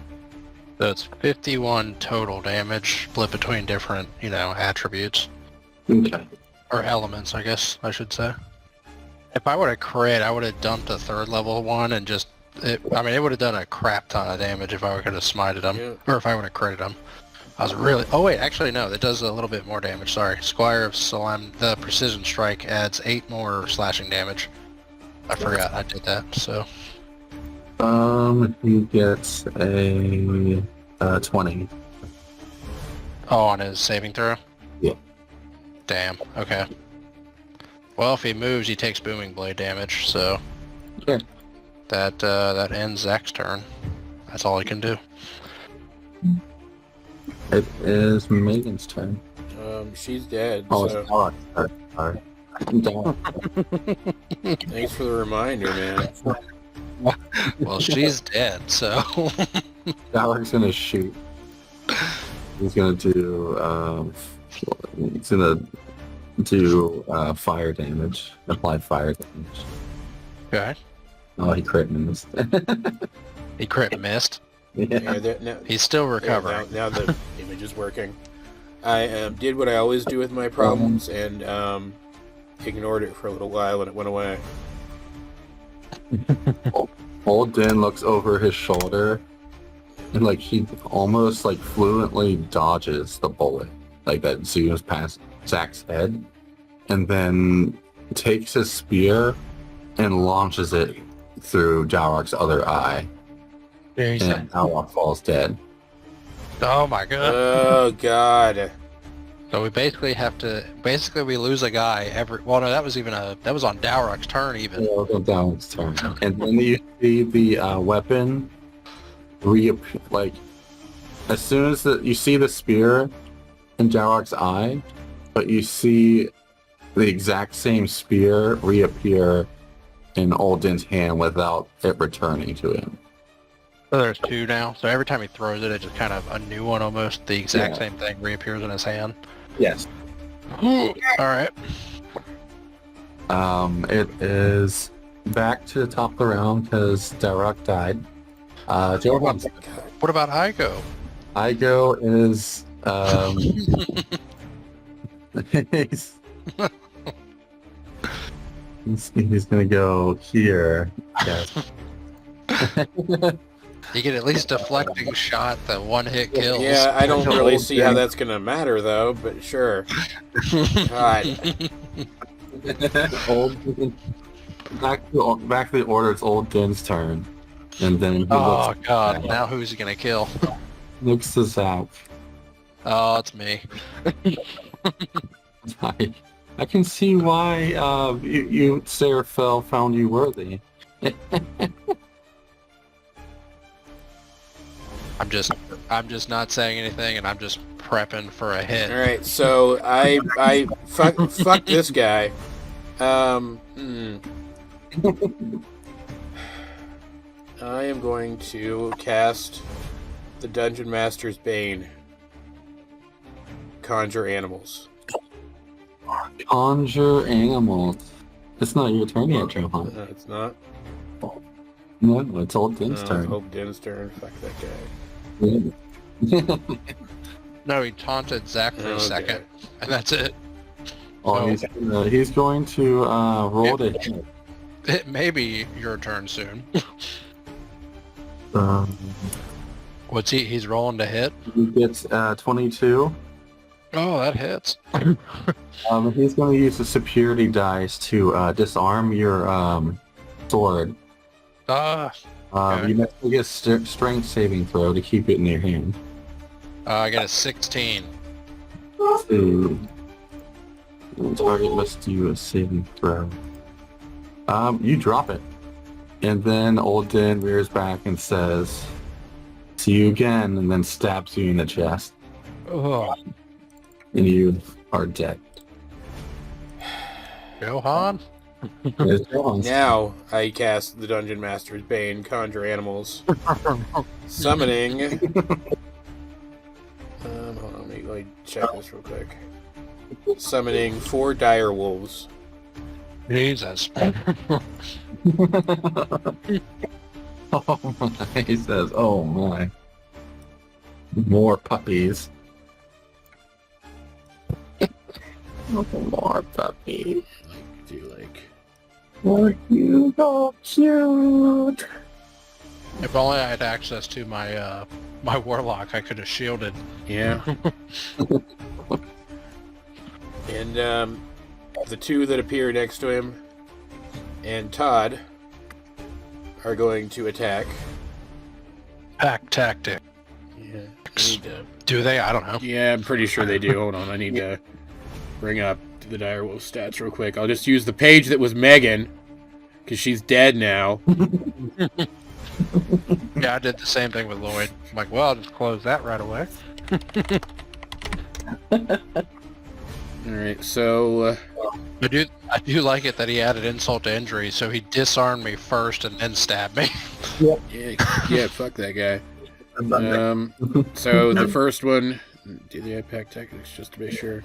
So it's 51 total damage, split between different, attributes. Okay. Or elements, I guess I should say. If I would have crit, I would have dumped a 3rd level one and it would have done a crap ton of damage if I could have smited him. Yeah. Or if I would have critted him. I was really... Oh wait, actually no, that does a little bit more damage, sorry. Squire of Salam, the precision strike adds 8 more slashing damage. I forgot I did that, so... He gets a 20. Oh, on his saving throw? Yeah. Damn, okay. Well, if he moves, he takes booming blade damage, so... Yeah. That ends Zack's turn. That's all he can do. It is Megan's turn. She's dead. Oh, so it's Dowroc. Sorry. Dowroc. thanks for the reminder, man. Well, she's dead, so... Dowroc's gonna shoot. He's gonna do, fire damage. Apply fire damage. Okay. Oh, he crit missed. He crit missed. Yeah. Now, He's still recovering. now the image is working. I did what I always do with my problems and ignored it for a little while and it went away. Old Din looks over his shoulder and he almost fluently dodges the bullet that zooms past Zack's head and then takes his spear and launches it through Dowroc's other eye. And Dowroc falls dead. Oh my god. Oh god. So we basically we lose a guy every... Well, no, that was on Dowroc's turn even. Yeah, it was Dowroc's turn. And then you see the weapon reappear, as soon as you see the spear in Dowroc's eye, but you see the exact same spear reappear in Old Din's hand without it returning to him. So there's 2 now. So every time he throws it, it's just kind of a new one almost. The exact same thing reappears in his hand. Yes. Alright. It is back to the top of the round because Dowroc died. Johan. What about Igo? Igo is he's gonna go here. Yes. You can at least deflecting shot the 1-hit kills. Yeah, I don't really see how that's gonna matter though, but sure. God. Back to the order. It's Old Din's turn, and then he Oh god! Now who's he gonna kill? looks to Zack. Oh, it's me. I can see why you Seraphel found you worthy. I'm just not saying anything, and I'm just prepping for a hit. All right, so I fuck this guy. I am going to cast the Dungeon Master's Bane. Conjure animals. Conjure animals. It's not your turn yet, Johan. No, it's not. No, it's Old Din's No, turn. it's Old Din's turn. Fuck that guy. No, he taunted Zack for a second, and that's it. Oh, he's going to roll to hit. It may be your turn soon. What's he? He's rolling to hit. He gets 22. Oh, that hits. He's going to use the security dice to disarm your sword. Okay. You must get a strength saving throw to keep it in your hand. I got a 16. The target must do a saving throw. You drop it. And then Old Din rears back and says, "See you again," and then stabs you in the chest. Oh. And you are dead. Johan? It's Johan's. Now I cast the Dungeon Master's Bane, Conjure Animals. Summoning. Hold on, let me check this real quick. summoning 4 dire wolves. Jesus. Oh my, he says, oh my. More puppies. More puppies. What you got cute? If only I had access to my my warlock, I could have shielded. Yeah. And the 2 that appear next to him and Todd are going to attack. Pack tactic. Yeah. I need to... Do they? I don't know. Yeah, I'm pretty sure they do. Hold on, I need to bring up the direwolf stats real quick. I'll just use the page that was Megan, because she's dead now. Yeah, I did the same thing with Lloyd. I'm like, well, I'll just close that right away. Alright, so... I do like it that he added insult to injury, so he disarmed me first and then stabbed me. yeah, fuck that guy. So the first one... Do they have pack tactics, just to be sure?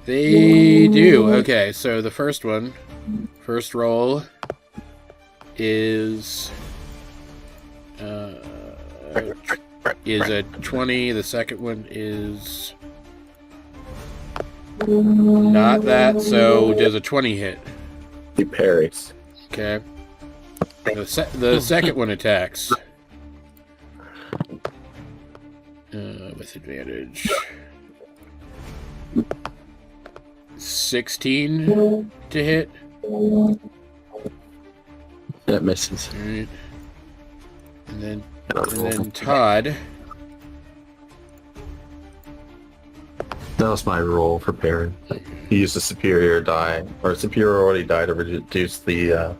They do. Okay, so the first one, first roll is a 20. The second one is not that. So does a 20 hit? He parries. Okay. The second one attacks with advantage. 16 to hit. That misses. Alright. And then Todd. That was my roll for parry. He used a superior die, or superiority die to reduce the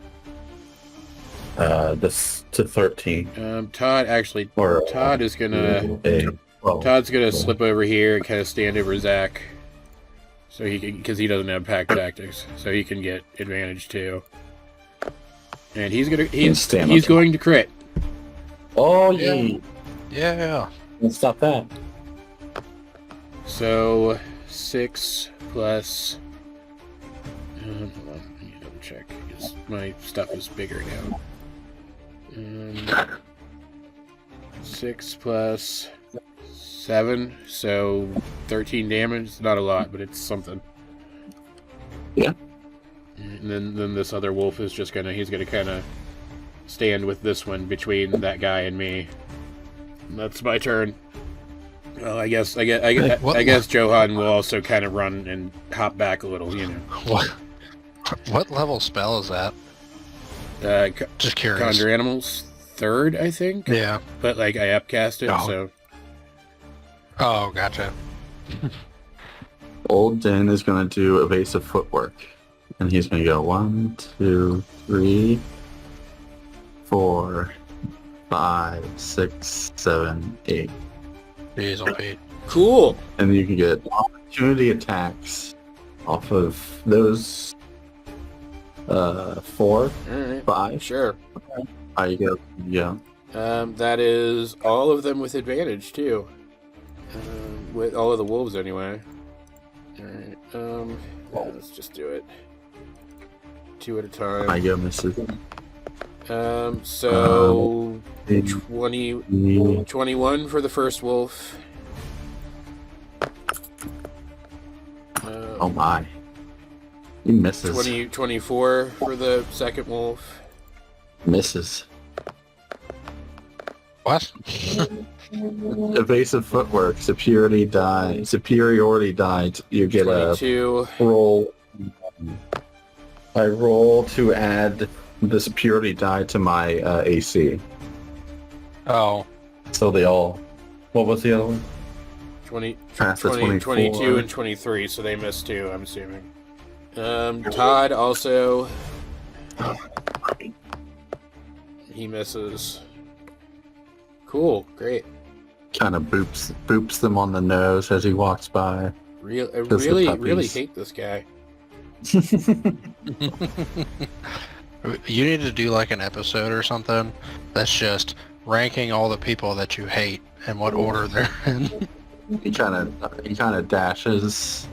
this to 13. Todd actually. Or Todd is gonna. Todd's gonna slip over here and kind of stand over Zack, so he can, because he doesn't have pack tactics, so he can get advantage too. And he's going to crit. Oh yeah. Yeah. Let's stop that. So 6 plus. Hold on, let me double check because my stuff is bigger now. 6 plus 7, so 13 damage. It's not a lot, but it's something. Yeah. And then this other wolf is just he's gonna kind of stand with this one between that guy and me. And that's my turn. Well, I guess Johan will also kind of run and hop back a little, you know. What level spell is that? Just curious. Conjure animals 3rd, I think. Yeah. But like I upcast it, so. Oh, gotcha. Old Den is going to do evasive footwork. And he's going to go 1, 2, 3, 4, 5, 6, 7, 8. Jeez, on Pete. Cool. And you can get opportunity attacks off of those 4, All right. 5. Sure. I go, yeah. That is all of them with advantage too. With all of the wolves anyway. Alright, let's just do it. 2 at a time. I go misses. So 21 for the first wolf. Oh my. He misses. 24 for the second wolf. Misses. What? Evasive footwork, superiority die. You get 22. a roll. I roll to add the superiority die to my AC. Oh. So they all. What was the other one? 20, Pass the 24. 22 and 23, so they missed 2, I'm assuming. Todd also. He misses. Cool, great. Kind of boops them on the nose as he walks by. I really hate this guy. You need to do like an episode or something that's just ranking all the people that you hate and what order they're in. He kind of dashes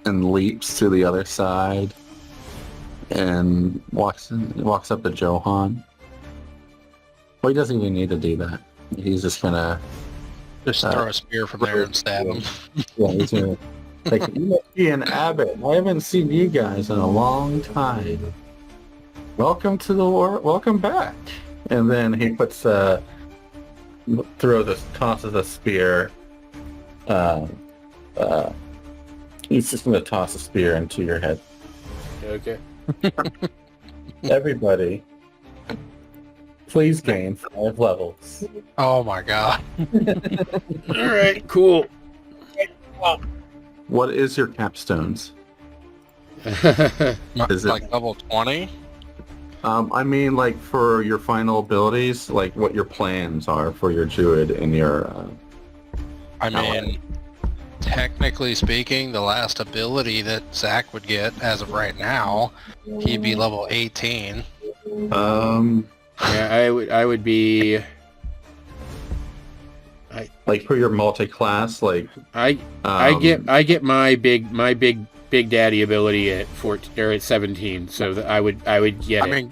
and leaps to the other side and walks up to Johan. Well, he doesn't even need to do that. He's just gonna Just throw a spear from there and stab him. yeah, he's gonna like, you must be an abbot. I haven't seen you guys in a long time. Welcome to the war. Welcome back. And then he puts tosses a spear. He's just gonna toss a spear into your head. Okay. Everybody, please gain 5 levels. Oh my god. All right. Cool. What is your capstones? Is it- Like level 20? I mean, like for your final abilities, like what your plans are for your druid and your. I mean, technically speaking, the last ability that Zack would get as of right now, he'd be level 18. Yeah, I would be. Like for your multi-class, like I get my big daddy ability at 14 or at 17, so that I would get it.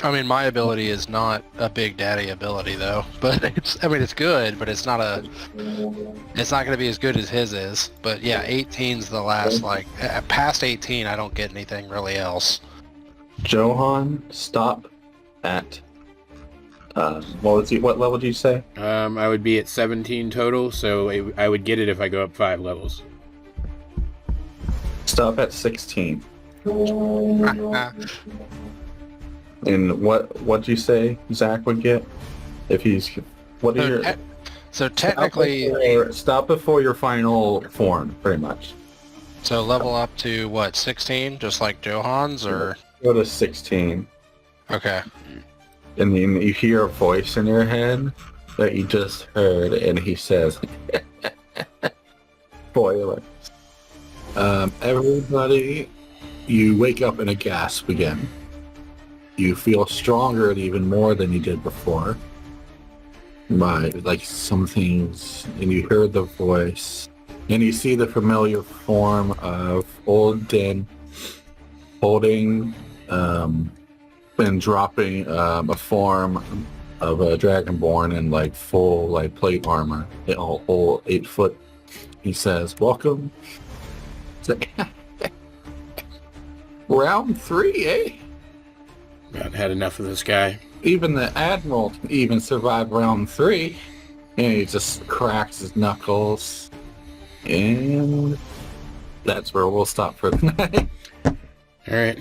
I mean, my ability is not a big daddy ability though, but it's good, but it's not going to be as good as his is. But yeah, 18's the last, like, past 18, I don't get anything really else. Johan, stop at. What level did you say? I would be at 17 total, so I would get it if I go up 5 levels. Stop at 16. And what do you say Zack would get if he's what are your So technically, stop before your final form, pretty much. so level up to what, 16, just like Johan's, or Go to 16, okay? and then you hear a voice in your head that you just heard, and he says, "Spoiler." Everybody, you wake up in a gasp again. You feel stronger even more than you did before. By like some things, and you hear the voice, and you see the familiar form of old Din holding and dropping a form of a dragonborn in like full like plate armor, whole 8 foot. He says, "Welcome to round 3, eh?" I've had enough of this guy. Even the admiral can even survive round 3. And he just cracks his knuckles. And that's where we'll stop for the night. All right.